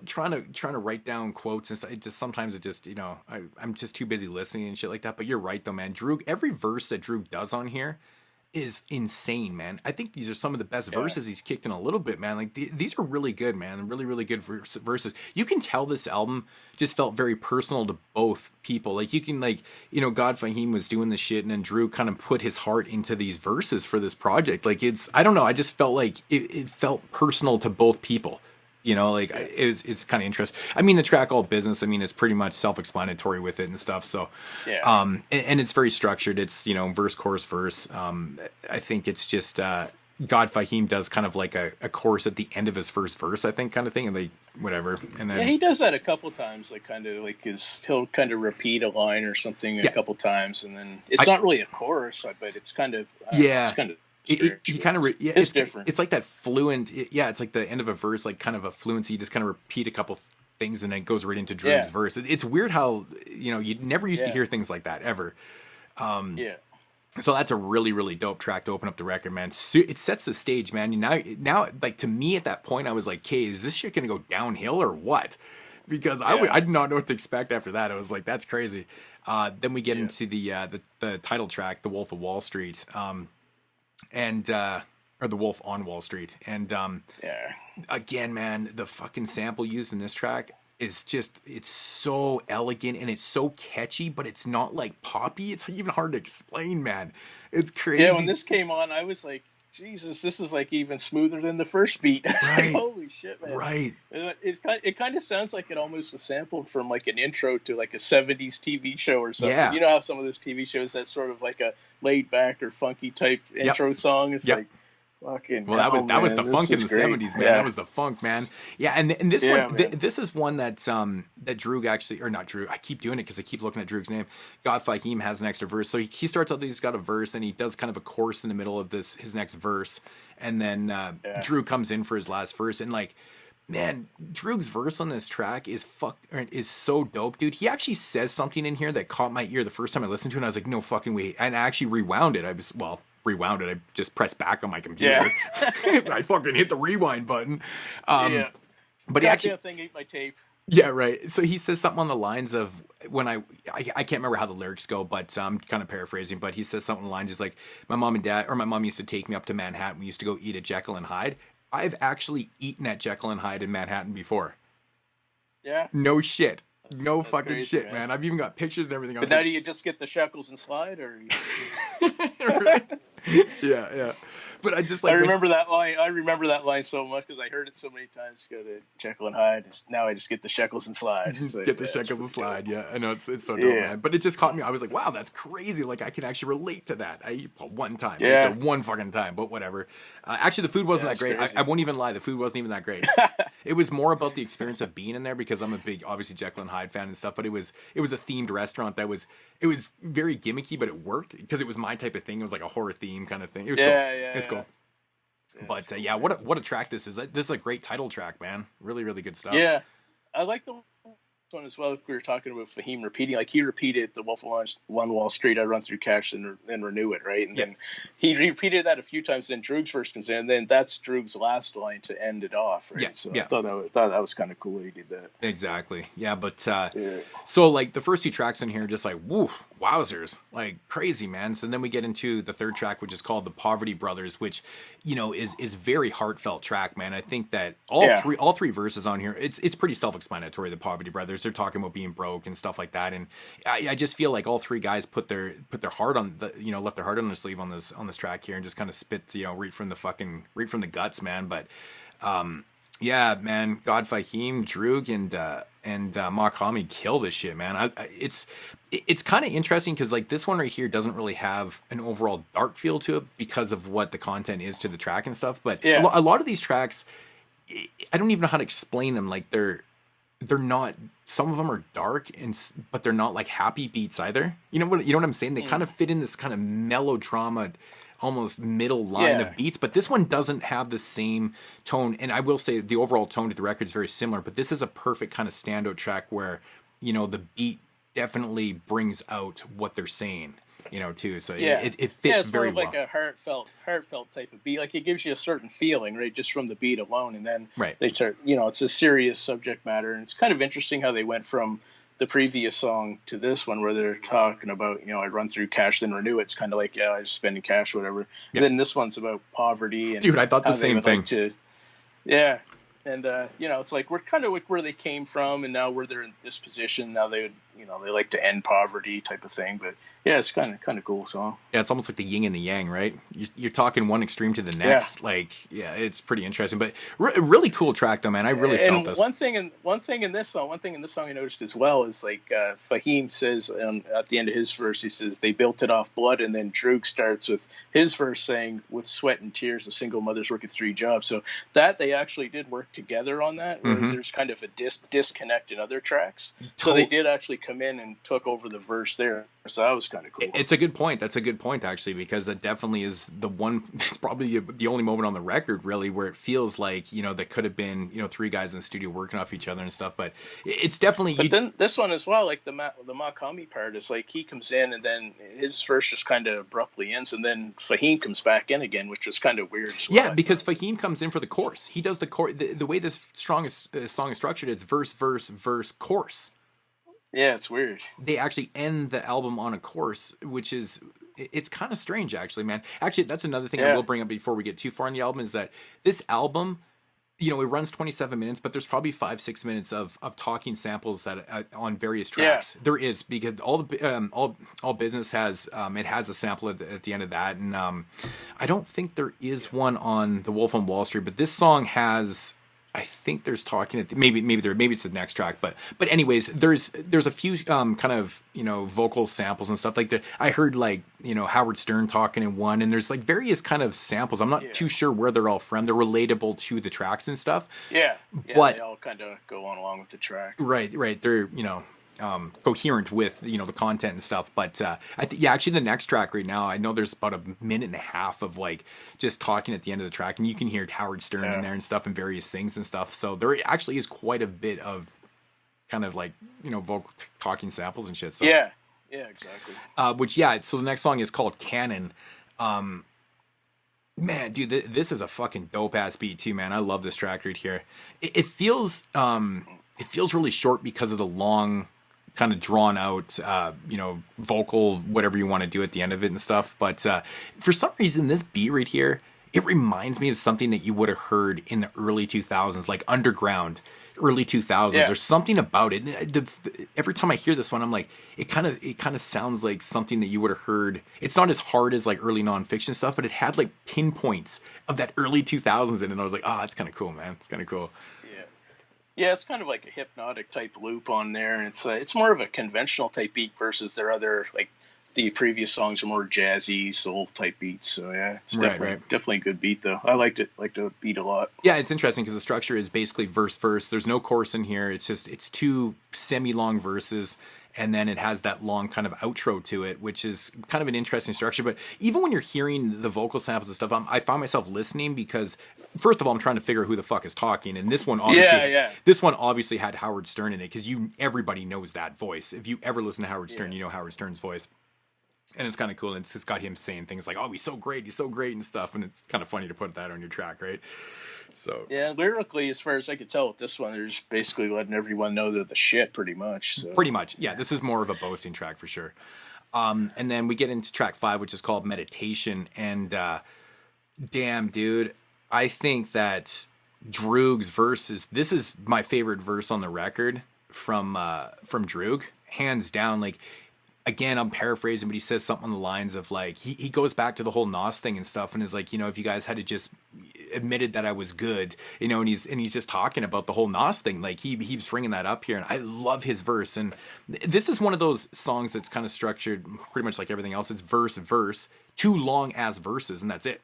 trying to write down quotes and stuff. It just sometimes I'm just too busy listening and shit like that. But you're right though, man. Droog, every verse that Droog does on here is insane, man. I think these are some of the best verses he's kicked in a little bit, man. Like these are really good, man. Really, really good verses. You can tell this album just felt very personal to both people. Like you can God Fahim was doing this shit, and then Droog kind of put his heart into these verses for this project. Like I don't know. I just felt like it felt personal to both people. It's kind of interesting. I mean, the track All Business, I mean, it's pretty much self-explanatory with it and stuff. So, and it's very structured. It's, verse, chorus, verse. I think it's just, God Fahim does kind of like a chorus at the end of his first verse, I think, kind of thing. And whatever. And then, he does that a couple times, like kind of like he'll kind of repeat a line or something a couple times. And then it's not really a chorus, but it's kind of, it's kind of, it's different. It's like that fluent. It's like the end of a verse, like kind of a fluency. You just kind of repeat a couple things, and then it goes right into Droog's verse. It's weird how you never used to hear things like that ever. So that's a really, really dope track to open up the record, man. It sets the stage, man. Now, like to me at that point, I was like, "Okay, is this shit gonna go downhill or what?" Because I did not know what to expect after that. I was like, "That's crazy." Then we get into the title track, "The Wolf of Wall Street." Or the Wolf on Wall Street. And again, man, the fucking sample used in this track is just, it's so elegant and it's so catchy, but it's not like poppy. It's even hard to explain, man. It's crazy. Yeah, when this came on, I was like, Jesus, this is like even smoother than the first beat. Right. Holy shit, man. Right. It kind of sounds like it almost was sampled from like an intro to like a 70s TV show or something. Yeah. You know how some of those TV shows that sort of like a laid back or funky type intro song is like Fucking Well, hell, that was man, the this funk in is the great. '70s, man. Yeah. That was the funk, man. Yeah, and this Yeah, one, man. this is one that that Droog actually, or not Droog. I keep doing it because I keep looking at Droog's name. God Fahim has an extra verse, so he starts out that he's got a verse, and he does kind of a chorus in the middle of his next verse, and then Droog comes in for his last verse, and like, man, Droog's verse on this track is so dope, dude. He actually says something in here that caught my ear the first time I listened to it, and I was like, no fucking way. And I actually rewound it. Rewound it. I just pressed back on my computer. Yeah. I fucking hit the rewind button. Yeah. But he actually, That thing ate my tape. yeah, right. So he says something on the lines of when I can't remember how the lyrics go, but I'm kind of paraphrasing. But he says something on the lines just like, my mom used to take me up to Manhattan. We used to go eat at Jekyll and Hyde. I've actually eaten at Jekyll and Hyde in Manhattan before. Yeah. No shit. That's fucking crazy, shit, man. I've even got pictures and everything. But now do you just get the shekels and slide, or? Right? Yeah. But I just like. I remember that line. I remember that line so much because I heard it so many times. Go to Jekyll and Hyde. Now I just get the shekels and slide. So, Get the shekels and slide. Yeah, I know it's so dope, man. But it just caught me. I was like, wow, that's crazy. Like I can actually relate to that. One time, yeah, one fucking time, but whatever. Actually, the food wasn't that great. I won't even lie. The food wasn't even that great. It was more about the experience of being in there because I'm a big, obviously Jekyll and Hyde fan and stuff. But it was a themed restaurant that was very gimmicky, but it worked because it was my type of thing. It was like a horror theme kind of thing. It was cool. It was cool. But what a track this is. This is a great title track, man. Really, really good stuff. Yeah, I like the one as well. We were talking about Fahim repeating, like he repeated the Wolf of Wall Street. I run through cash and renew it, right? And then he repeated that a few times. Then Droog's verse comes in, and then that's Droog's last line to end it off, right? I thought that was kind of cool. He did that. Exactly. Yeah, but so like the first two tracks in here, are just like woof, wowzers, like crazy, man. So then we get into the third track, which is called the Poverty Brothers, which is very heartfelt track, man. I think that all three verses on here, it's pretty self-explanatory. The Poverty Brothers, they're talking about being broke and stuff like that, and I just feel like all three guys put their heart on left their heart on their sleeve on this track here and just kind of spit right from the guts, man. But yeah, man, God Fahim, Droog, and Makami kill this shit, man. It's kind of interesting because like this one right here doesn't really have an overall dark feel to it because of what the content is to the track and stuff. But a lot of these tracks, I don't even know how to explain them. Like they're not. Some of them are dark but they're not like happy beats either. You know what I'm saying? They kind of fit in this kind of melodrama, almost middle line of beats, but this one doesn't have the same tone. And I will say the overall tone to the record is very similar, but this is a perfect kind of standout track where the beat definitely brings out what they're saying, too. So it fits very well. It's like a heartfelt type of beat. Like it gives you a certain feeling, right, just from the beat alone. And then they start, it's a serious subject matter, and it's kind of interesting how they went from the previous song to this one where they're talking about, I run through cash, then renew it. It's kind of like, I just spending cash, whatever. And then this one's about poverty. And dude, I thought the same thing. And, it's like we're kind of like where they came from, and now where they're in this position. Now they like to end poverty type of thing. But yeah, it's kind of cool song. Yeah, it's almost like the yin and the yang, right? You're talking one extreme to the next. Yeah. Like, yeah, it's pretty interesting. But really cool track, though, man. I really felt this. One thing in this song I noticed as well is like Fahim says at the end of his verse, he says they built it off blood, and then Droog starts with his verse saying, "With sweat and tears, a single mother's working 3 jobs." So that they actually did work together on that. Where there's kind of a disconnect in other tracks. So they did actually come in and took over the verse there. So that was kind of cool. It's a good point. That's a good point, actually, because that definitely is the one. It's probably the only moment on the record, really, where it feels like that could have been 3 guys in the studio working off each other and stuff. But it's definitely. But then this one as well, like the Makami part is like he comes in and then his verse just kind of abruptly ends, and then Fahim comes back in again, which is kind of weird. Yeah, because Fahim comes in for the chorus. He does the chorus. The way this song is structured, it's verse, verse, verse, chorus. Yeah, it's weird. They actually end the album on a chorus, which is, it's kind of strange, actually, man. Actually, that's another thing I will bring up before we get too far in the album, is that this album, it runs 27 minutes, but there's probably 5-6 minutes of talking samples that on various tracks. There is, because all business has it has a sample at the end of that, and I don't think there is one on the Wolf on Wall Street, but this song has I think there's talking at maybe it's the next track, but anyways, there's a few kind of vocal samples and stuff like that. I heard like Howard Stern talking in one, and there's like various kind of samples. I'm not too sure where they're all from. They're relatable to the tracks and stuff. Yeah, but they all kind of go on along with the track. Right. They're coherent with the content and stuff. But actually the next track right now, I know there's about a minute and a half of like just talking at the end of the track, and you can hear Howard Stern in there and stuff and various things and stuff. So there actually is quite a bit of kind of like vocal talking samples and shit. So yeah, exactly. So the next song is called Cannon. Man, dude, this is a fucking dope ass beat too, man. I love this track right here. It feels really short because of the long, kind of drawn out, vocal, whatever you want to do at the end of it and stuff. But for some reason, this beat right here, it reminds me of something that you would have heard in the early 2000s, like underground, early 2000s. There's something about it. Every time I hear this one, I'm like, it kind of sounds like something that you would have heard. It's not as hard as like early nonfiction stuff, but it had like pinpoints of that early 2000s in it. And I was like, it's kind of cool, man. It's kind of cool. Yeah, it's kind of like a hypnotic type loop on there, and it's more of a conventional type beat versus their other, like the previous songs are more jazzy soul type beats. So yeah, it's definitely a good beat though. I liked the beat a lot. Yeah, it's interesting because the structure is basically verse. There's no chorus in here. It's two semi-long verses, and then it has that long kind of outro to it, which is kind of an interesting structure. But even when you're hearing the vocal samples and stuff, I find myself listening because, first of all, I'm trying to figure out who the fuck is talking, and this one obviously had Howard Stern in it because everybody knows that voice. If you ever listen to Howard Stern, you know Howard Stern's voice, and it's kind of cool. And it's got him saying things like, "Oh, he's so great and stuff," and it's kind of funny to put that on your track, right? So yeah, lyrically, as far as I could tell with this one, they're just basically letting everyone know they're the shit, pretty much. So. Pretty much, yeah. This is more of a boasting track for sure. And then we get into track 5, which is called Meditation, and damn, dude, I think that Droog's verse this is my favorite verse on the record from Droog, hands down. Like, again, I'm paraphrasing, but he says something on the lines of like, he goes back to the whole Nos thing and stuff, and is like, if you guys had to just admitted that I was good, and he's just talking about the whole Nos thing. Like he keeps bringing that up here, and I love his verse. And this is one of those songs that's kind of structured pretty much like everything else. It's verse, 2 long ass verses, and that's it.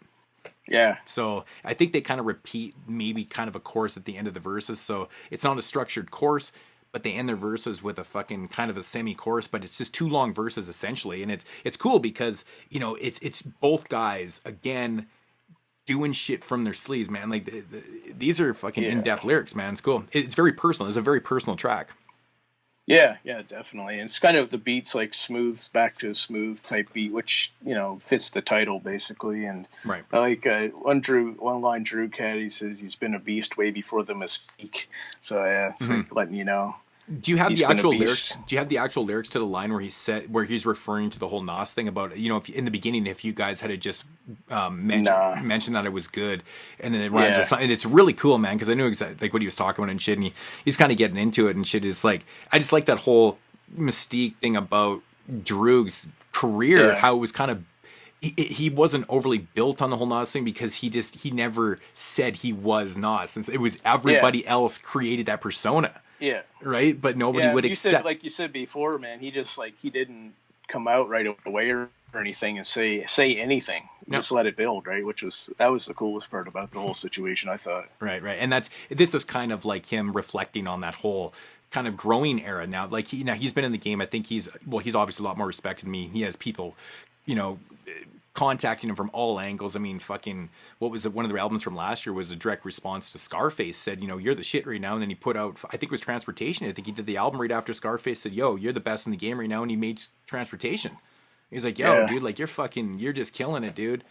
Yeah. So I think they kind of repeat maybe kind of a chorus at the end of the verses. So it's not a structured chorus, but they end their verses with a fucking kind of a semi-chorus, but it's just 2 long verses essentially. And it's cool because, it's both guys, again, doing shit from their sleeves, man. Like these are fucking in-depth lyrics, man. It's cool. It's very personal. It's a very personal track. Yeah, definitely. And it's kind of the beat's like smooths back to a smooth type beat, which fits the title basically. And right. I like one line Droog had. He says he's been a beast way before the mystique. So yeah, it's like letting you know. Do you have the actual lyrics? Do you have the actual lyrics to the line where he's referring to the whole Nos thing about if in the beginning, if you guys had to just mentioned that it was good, and then it rhymes with something, and it's really cool, man, because I knew exactly like what he was talking about and shit, and he's kind of getting into it and shit. Is like, I just like that whole mystique thing about Droog's career, how it was kind of. He wasn't overly built on the whole Nos thing because he never said he was Nos, since it was everybody else created that persona. Yeah. Right? But nobody would accept. Like you said before, man, he just he didn't come out right away or anything and say anything. No. Just let it build, right? That was the coolest part about the whole situation, I thought. Right. And this is kind of like him reflecting on that whole kind of growing era now. Like he's been in the game. I think he's obviously a lot more respected than me. He has people, contacting him from all angles. I mean, fucking, what was it? One of the albums from last year was a direct response to Scarface, said, you're the shit right now. And then he put out, I think it was Transportation. I think he did the album right after Scarface said, yo, you're the best in the game right now. And he made Transportation. He's like, yo, dude, like you're just killing it, dude.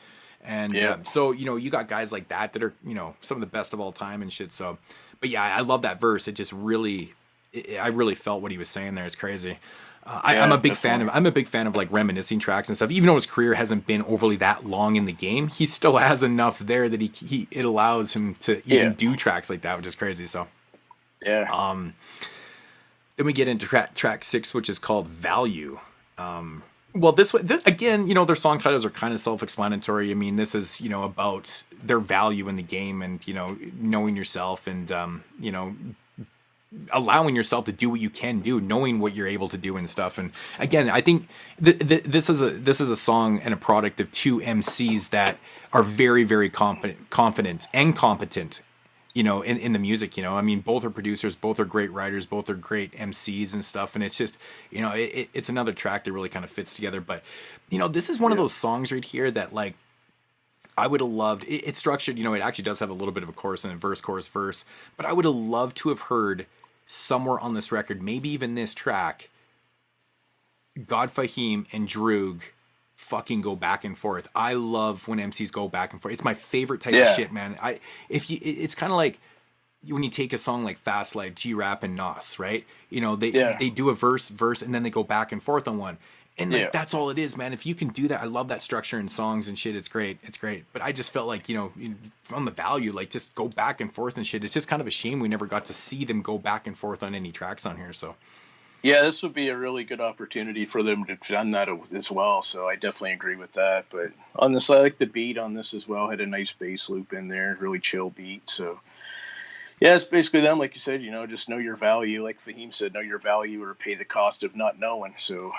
And so, you got guys like that are, some of the best of all time and shit. So, but yeah, I love that verse. It just really, I really felt what he was saying there. It's crazy. I'm a big fan of like reminiscing tracks and stuff. Even though his career hasn't been overly that long in the game, he still has enough there that it allows him to even do tracks like that, which is crazy. So then we get into track 6, which is called Value, Well, this again, their song titles are kind of self-explanatory. I mean, this is, about their value in the game and, knowing yourself and, allowing yourself to do what you can do, knowing what you're able to do and stuff. And again, I think this is a song and a product of two MCs that are very, very confident and competent, in the music. I mean, both are producers, both are great writers, both are great MCs and stuff. And it's just, it's another track that really kind of fits together. But, this is one of those songs right here that, like, I would have loved. It's structured, it actually does have a little bit of a chorus and a verse, chorus, verse. But I would have loved to have heard somewhere on this record, maybe even this track, God, Fahim and Droog fucking go back and forth. I love when MCs go back and forth. It's my favorite type of shit, man. It's kind of like when you take a song like Fast Life, G-Rap and Nas, right? They do a verse, and then they go back and forth on one. And that's all it is, man. If you can do that, I love that structure in songs and shit. It's great. But I just felt like, from the value, like, just go back and forth and shit. It's just kind of a shame we never got to see them go back and forth on any tracks on here. So, yeah, this would be a really good opportunity for them to have done that as well. So I definitely agree with that. But on this, I like the beat on this as well. Had a nice bass loop in there, really chill beat. So, yeah, it's basically them, like you said, just know your value. Like Fahim said, know your value or pay the cost of not knowing. So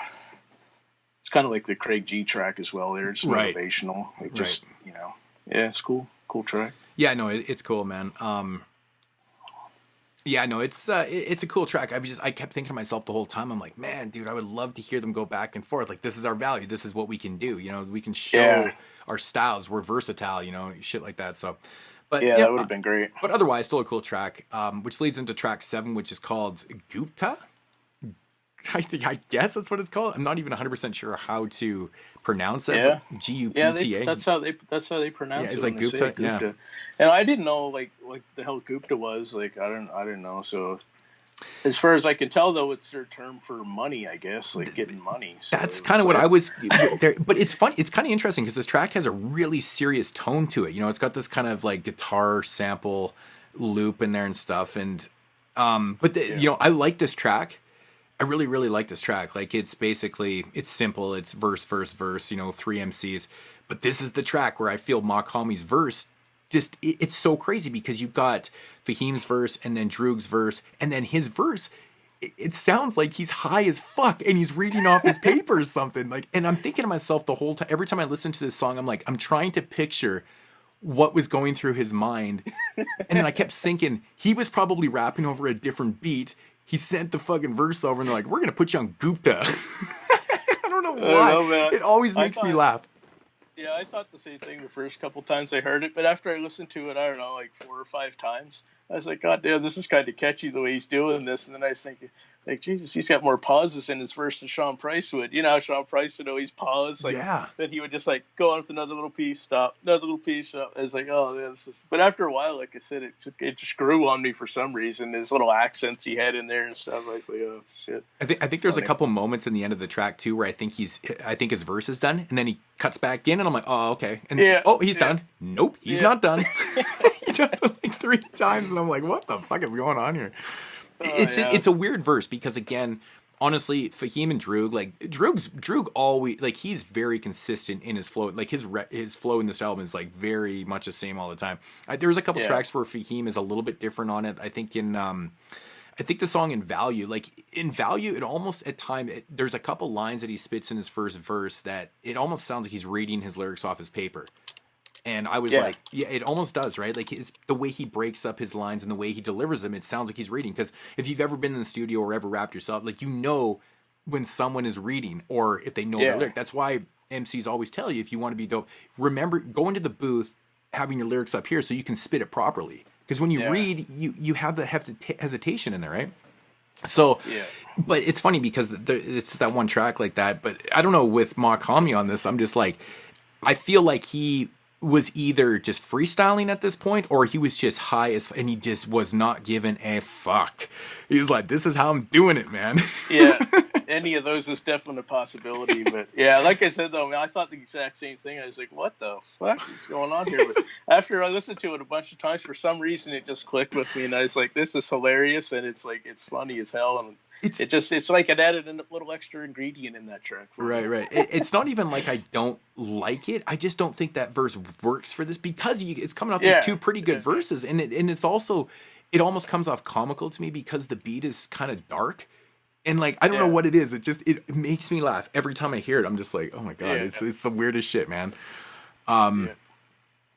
it's kind of like the Craig G track as well. There, it's motivational. Like just, yeah, it's cool track. Yeah, no, it's cool, man. Yeah, no, it's a cool track. I kept thinking to myself the whole time. I'm like, man, dude, I would love to hear them go back and forth. Like, this is our value. This is what we can do. We can show our styles. We're versatile. Shit like that. So, but yeah, that would have been great. But otherwise, still a cool track. Which leads into track 7, which is called Gupta. I guess that's what it's called. I'm not even 100% sure how to pronounce it. Yeah. Gupta. Yeah, that's how they pronounce it. It's like Gupta. Yeah. And I didn't know like the hell Gupta was. Like I didn't know. So as far as I can tell, though, it's their term for money. I guess like getting money. So that's kind of what I was. But it's funny. It's kind of interesting because this track has a really serious tone to it. It's got this kind of like guitar sample loop in there and stuff. And I like this track. I really, really like this track. Like, it's simple. It's verse, verse, verse, 3 MCs. But this is the track where I feel Makami's verse, it's so crazy because you've got Fahim's verse and then Droog's verse. And then his verse, it sounds like he's high as fuck and he's reading off his paper or something. Like, and I'm thinking to myself the whole time, every time I listen to this song, I'm like, I'm trying to picture what was going through his mind. And then I kept thinking he was probably rapping over a different beat. He sent the fucking verse over, and they're like, "We're gonna put you on Gupta." I don't know why. It always makes me laugh. Yeah, I thought the same thing the first couple times I heard it, but after I listened to it, I don't know, like 4 or 5 times, I was like, God damn, this is kind of catchy the way he's doing this. And then I was thinking, like, Jesus, he's got more pauses in his verse than Sean Price would. How Sean Price would always pause. Like, then he would just, like, go on with another little piece, stop, another little piece, stop. I was like, oh, yeah, this is... But after a while, like I said, it just grew on me for some reason. His little accents he had in there and stuff. I was like, oh, shit. I think there's a couple moments in the end of the track, too, where I think his verse is done, and then he cuts back in, and I'm like, oh, okay. And he's done. Nope, he's not done. He does it like 3 times, and I'm like, what the fuck is going on here? It's a weird verse because, again, honestly, Fahim and Droog, like Droog always, like, he's very consistent in his flow. Like, his flow in this album is like very much the same all the time. There's a couple tracks where Fahim is a little bit different on it. I think the song In Value, it almost at time, there's a couple lines that he spits in his first verse that it almost sounds like he's reading his lyrics off his paper. And I was like, yeah, it almost does, right? Like, the way he breaks up his lines and the way he delivers them, it sounds like he's reading. Because if you've ever been in the studio or ever rapped yourself, like, when someone is reading or if they know their lyric. That's why MCs always tell you, if you want to be dope, remember, go into the booth having your lyrics up here so you can spit it properly. Because when you read, you have the hesitation in there, right? So, but it's funny because it's that one track like that. But I don't know, with Makami on this, I'm just like, I feel like he was either just freestyling at this point or he was just high and he just was not giving a fuck. He was like, this is how I'm doing it, man. Yeah, any of those is definitely a possibility. But yeah, like I said, though, I thought the exact same thing. I was like, what the fuck is going on here? But after I listened to it a bunch of times, for some reason it just clicked with me, and I was like, this is hilarious, and it's like, it's funny as hell. And it's like it added a little extra ingredient in that track. Right. It's not even like I don't like it. I just don't think that verse works for this because it's coming off these two pretty good verses, and it's also, it almost comes off comical to me because the beat is kind of dark, and like I don't know what it is. It makes me laugh every time I hear it. I'm just like, oh my god, it's the weirdest shit, man.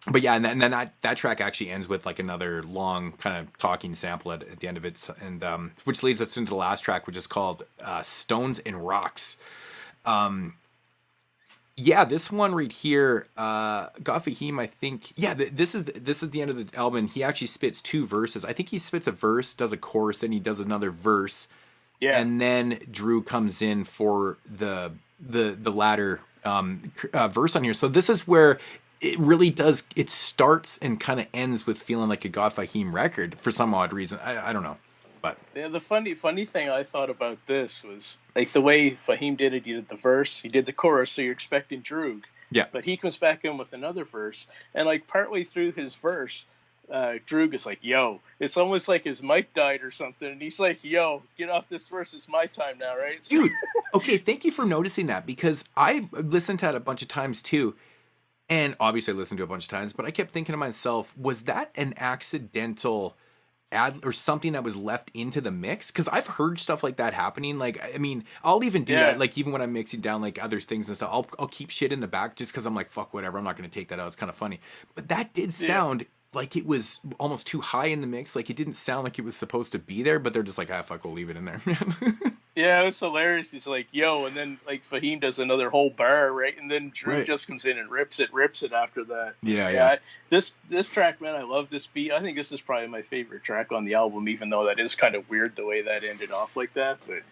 But yeah, and then that track actually ends with like another long kind of talking sample at the end of it, and which leads us into the last track, which is called "Stones and Rocks." Yeah, this one right here, got Fahim, I think. Yeah, this is the end of the album. He actually spits two verses. I think he spits a verse, does a chorus, then he does another verse, and then Drew comes in for the latter verse on here. So this is where it really does. It starts and kind of ends with feeling like a God Fahim record for some odd reason. I don't know, but the funny thing I thought about this was like the way Fahim did it. He did the verse, he did the chorus, so you're expecting Droog. Yeah. But he comes back in with another verse, and like partway through his verse, Droog is like, "Yo," it's almost like his mic died or something, and he's like, "Yo, get off this verse. It's my time now, right?" Dude, okay, thank you for noticing that because I listened to it a bunch of times too. And obviously I listened to it a bunch of times, but I kept thinking to myself, was that an accidental ad or something that was left into the mix? Because I've heard stuff like that happening. Like, I mean, I'll even do that. Like, even when I'm mixing down like other things and stuff, I'll keep shit in the back just because I'm like, fuck, whatever. I'm not going to take that out. It's kind of funny. But that did sound like it was almost too high in the mix. Like, it didn't sound like it was supposed to be there, but they're just like, fuck, we'll leave it in there. Yeah, it's hilarious. He's like, "Yo," and then like Fahim does another whole bar, right? And then Drew just comes in and rips it after that. Yeah. This track, man, I love this beat. I think this is probably my favorite track on the album, even though that is kind of weird the way that ended off like that. But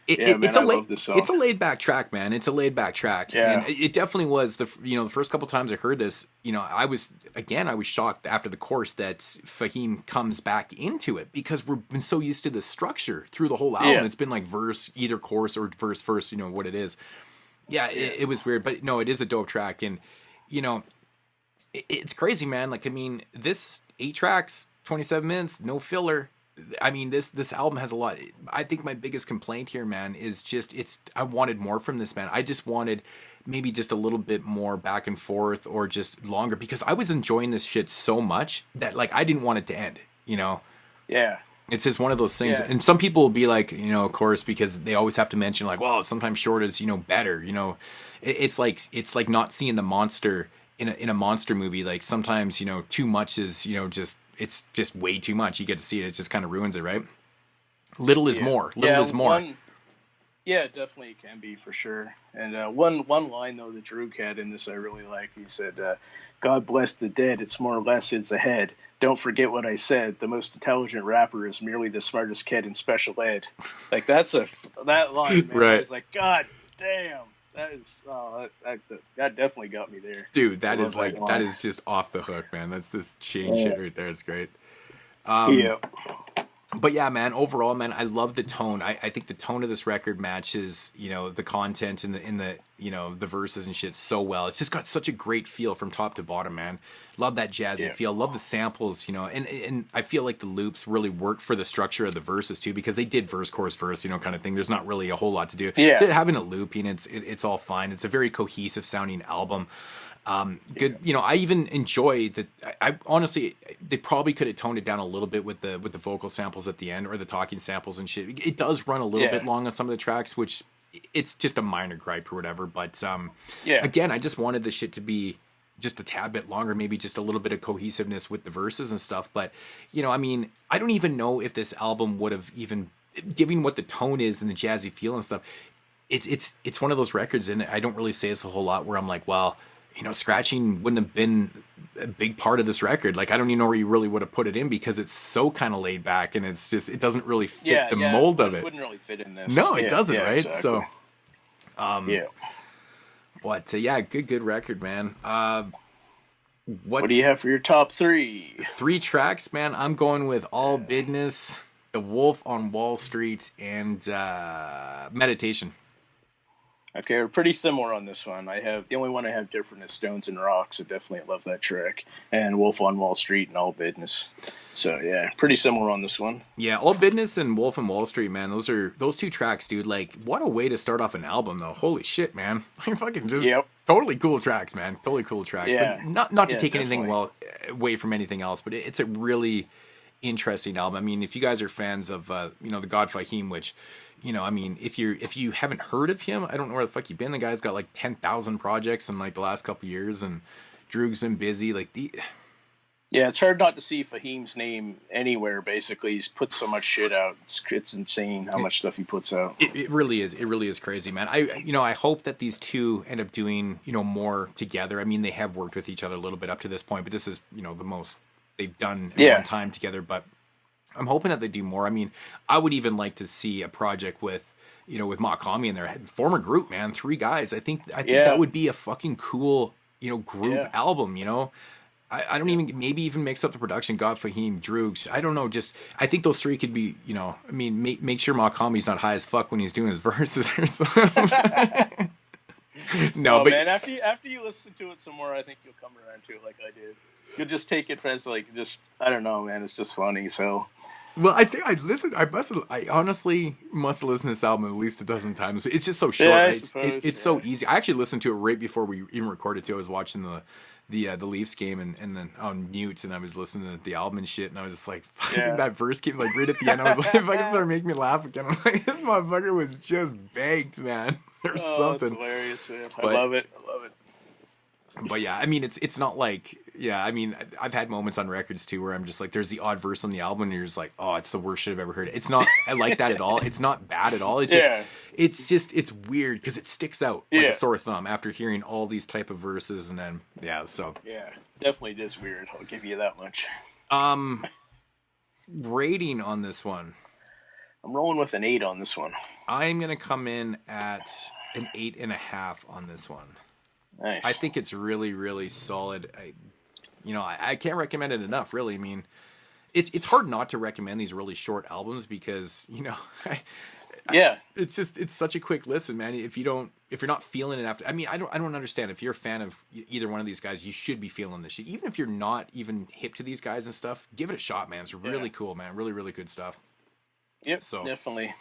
I love this song. It's a laid back track, man. It's a laid back track. Yeah. And it definitely was the first couple times I heard this, I was shocked after the chorus that Fahim comes back into it because we've been so used to the structure through the whole album. It's been like verse, either chorus or verse first, what it is. Yeah, it was weird, but no, it is a dope track. And, it's crazy, man. Like, I mean, this 8 tracks, 27 minutes, no filler. I mean, this album has a lot. I think my biggest complaint here, man, is just I wanted more from this, man. I just wanted maybe just a little bit more back and forth or just longer because I was enjoying this shit so much that like I didn't want it to end, Yeah. It's just one of those things. And some people will be like, of course, because they always have to mention like, well, sometimes short is, better, It's like not seeing the monster in a monster movie. Like sometimes, too much is, it's just way too much. You get to see it. It just kind of ruins it, right? Little is more. Little is more. It definitely can be for sure. And one line, though, that Droog had in this I really like. He said, "God bless the dead. It's more or less it's ahead. Don't forget what I said. The most intelligent rapper is merely the smartest kid in special ed." Like, that line, man. Right. I was like, God damn. That definitely got me there. Dude, that is just off the hook, man. That's this chain shit right there. It's great. But yeah, man, overall, man, I love the tone. I think the tone of this record matches, the content in the the verses and shit so well. It's just got such a great feel from top to bottom, man. Love that jazzy feel. Love the samples, and I feel like the loops really work for the structure of the verses too, because they did verse, chorus, verse, kind of thing. There's not really a whole lot to do. Yeah. So having a looping, it's all fine. It's a very cohesive sounding album. Good. I even enjoy that. I honestly, they probably could have toned it down a little bit with the vocal samples at the end or the talking samples and shit. It does run a little bit long on some of the tracks, which it's just a minor gripe or whatever. But again, I just wanted this shit to be just a tad bit longer, maybe just a little bit of cohesiveness with the verses and stuff. But I mean, I don't even know if this album would have even, given what the tone is and the jazzy feel and stuff. It's one of those records, and I don't really say this a whole lot, where I'm like, well, scratching wouldn't have been a big part of this record. Like, I don't even know where you really would have put it in because it's so kind of laid back and it's just, it doesn't really fit the mold of it. It wouldn't really fit in this. No, it doesn't, right? Exactly. So, but good record, man. What do you have for your top 3? 3 tracks, man. I'm going with All Business, The Wolf on Wall Street, and Meditation. Okay, we're pretty similar on this one. I have the only one I have different is Stones and Rocks. I definitely love that track, and Wolf on Wall Street and All Business. So yeah, pretty similar on this one. Yeah, All Business and Wolf on Wall Street, man. Those two tracks, dude. Like, what a way to start off an album, though. Holy shit, man! You're fucking just totally cool tracks, man. Totally cool tracks. Yeah, but not to take anything away from anything else, but it's a really interesting album. I mean, if you guys are fans of the God Fahim, which, I mean, if you haven't heard of him, I don't know where the fuck you've been. The guy's got like 10,000 projects in like the last couple years, and Droog's been busy. Yeah, it's hard not to see Fahim's name anywhere. Basically, he's put so much shit out. It's insane how much stuff he puts out. It really is. It really is crazy, man. I hope that these two end up doing more together. I mean, they have worked with each other a little bit up to this point, but this is the most they've done in one time together. But I'm hoping that they do more. I mean, I would even like to see a project with Makami in there, former group, man, 3 guys. I think that would be a fucking cool group album. I don't even maybe even mix up the production. God Fahim, Droogs. I don't know. Just I think those 3 could be. I mean, make sure Makami's not high as fuck when he's doing his verses or something. No, but man, after you listen to it some more, I think you'll come around to it like I did. You'll just take it as I don't know, man. It's just funny. So. Well, I think I honestly must have listened to this album at least a dozen times. It's just so short. It's so easy. I actually listened to it right before we even recorded too. I was watching the Leafs game and then on mute, and I was listening to the album and shit, and I was just like, that verse came like right at the end. I was like, if I can start making me laugh again, I'm like, this motherfucker was just baked, man. There's something. That's hilarious, man. I love it. But yeah, I mean, it's not like, I mean, I've had moments on records too where I'm just like, there's the odd verse on the album and you're just like, oh, it's the worst shit I've ever heard. It's not like that at all. It's not bad at all. It's weird because it sticks out like a sore thumb after hearing all these type of verses, and then definitely just weird. I'll give you that much. Rating on this one, I'm rolling with an 8 on this one. I'm gonna come in at an 8.5 on this one. Nice. I think it's really, really solid. I can't recommend it enough, really. I mean, it's hard not to recommend these really short albums because, it's such a quick listen, man. If you're not feeling it after, I mean, I don't understand. If you're a fan of either one of these guys, you should be feeling this shit. Even if you're not even hip to these guys and stuff, give it a shot, man. It's really cool, man. Really, really good stuff. Yep, so definitely.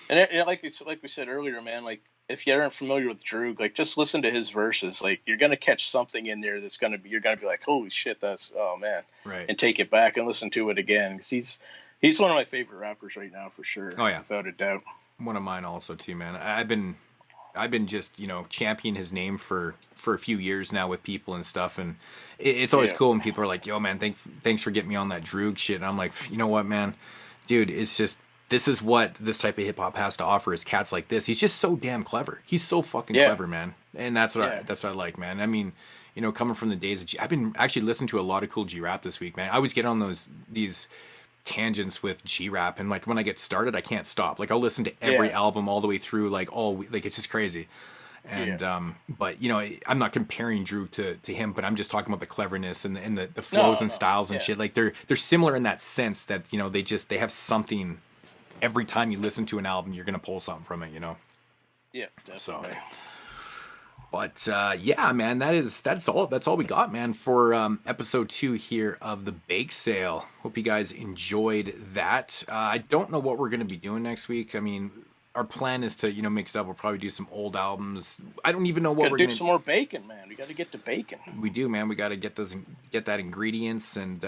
And like we said earlier, man, like, if you aren't familiar with Droog, like, just listen to his verses. Like, you're gonna catch something in there that's you're gonna be like, holy shit, oh man, right? And take it back and listen to it again, because he's one of my favorite rappers right now for sure. Oh yeah, without a doubt. One of mine also too, man. I've been just championing his name for a few years now with people and stuff, and it's always cool when people are like, yo man, thanks for getting me on that Droog shit. And I'm like, you know what, man, dude, it's just. This is what this type of hip hop has to offer is cats like this. He's just so damn clever. He's so fucking clever, man. And that's what I like, man. I mean, coming from the days of I've been actually listening to a lot of cool G-rap this week, man. I always get on these tangents with G-rap, and like when I get started, I can't stop. Like I'll listen to every album all the way through, like it's just crazy. And but I'm not comparing Droog to him, but I'm just talking about the cleverness and the flows and styles and shit. Like they're similar in that sense that they have something. Every time you listen to an album, you're gonna pull something from it, Yeah, definitely. So, but man, that's all we got, man, for episode 2 here of the Bake Sale. Hope you guys enjoyed that. I don't know what we're gonna be doing next week. I mean, our plan is to mix up. We'll probably do some old albums. I don't even know what we're gonna do. Some more bacon, man. We got to get to bacon. We do, man. We got to get that ingredients and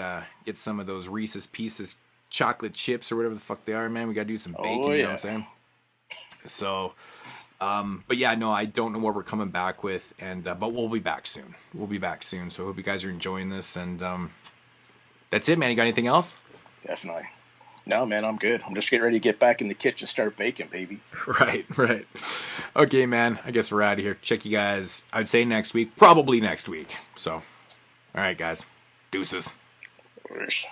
get some of those Reese's Pieces chocolate chips or whatever the fuck they are, man. We gotta do some bacon, you know what I'm saying? So but yeah, no, I don't know what we're coming back with, and but we'll be back soon. So I hope you guys are enjoying this, and that's it, man. You got anything else? Definitely. No, man, I'm good. I'm just getting ready to get back in the kitchen, start baking, baby. Right. Okay, man, I guess we're out of here. Check you guys, I would say next week, probably next week. So all right, guys, deuces. Of course.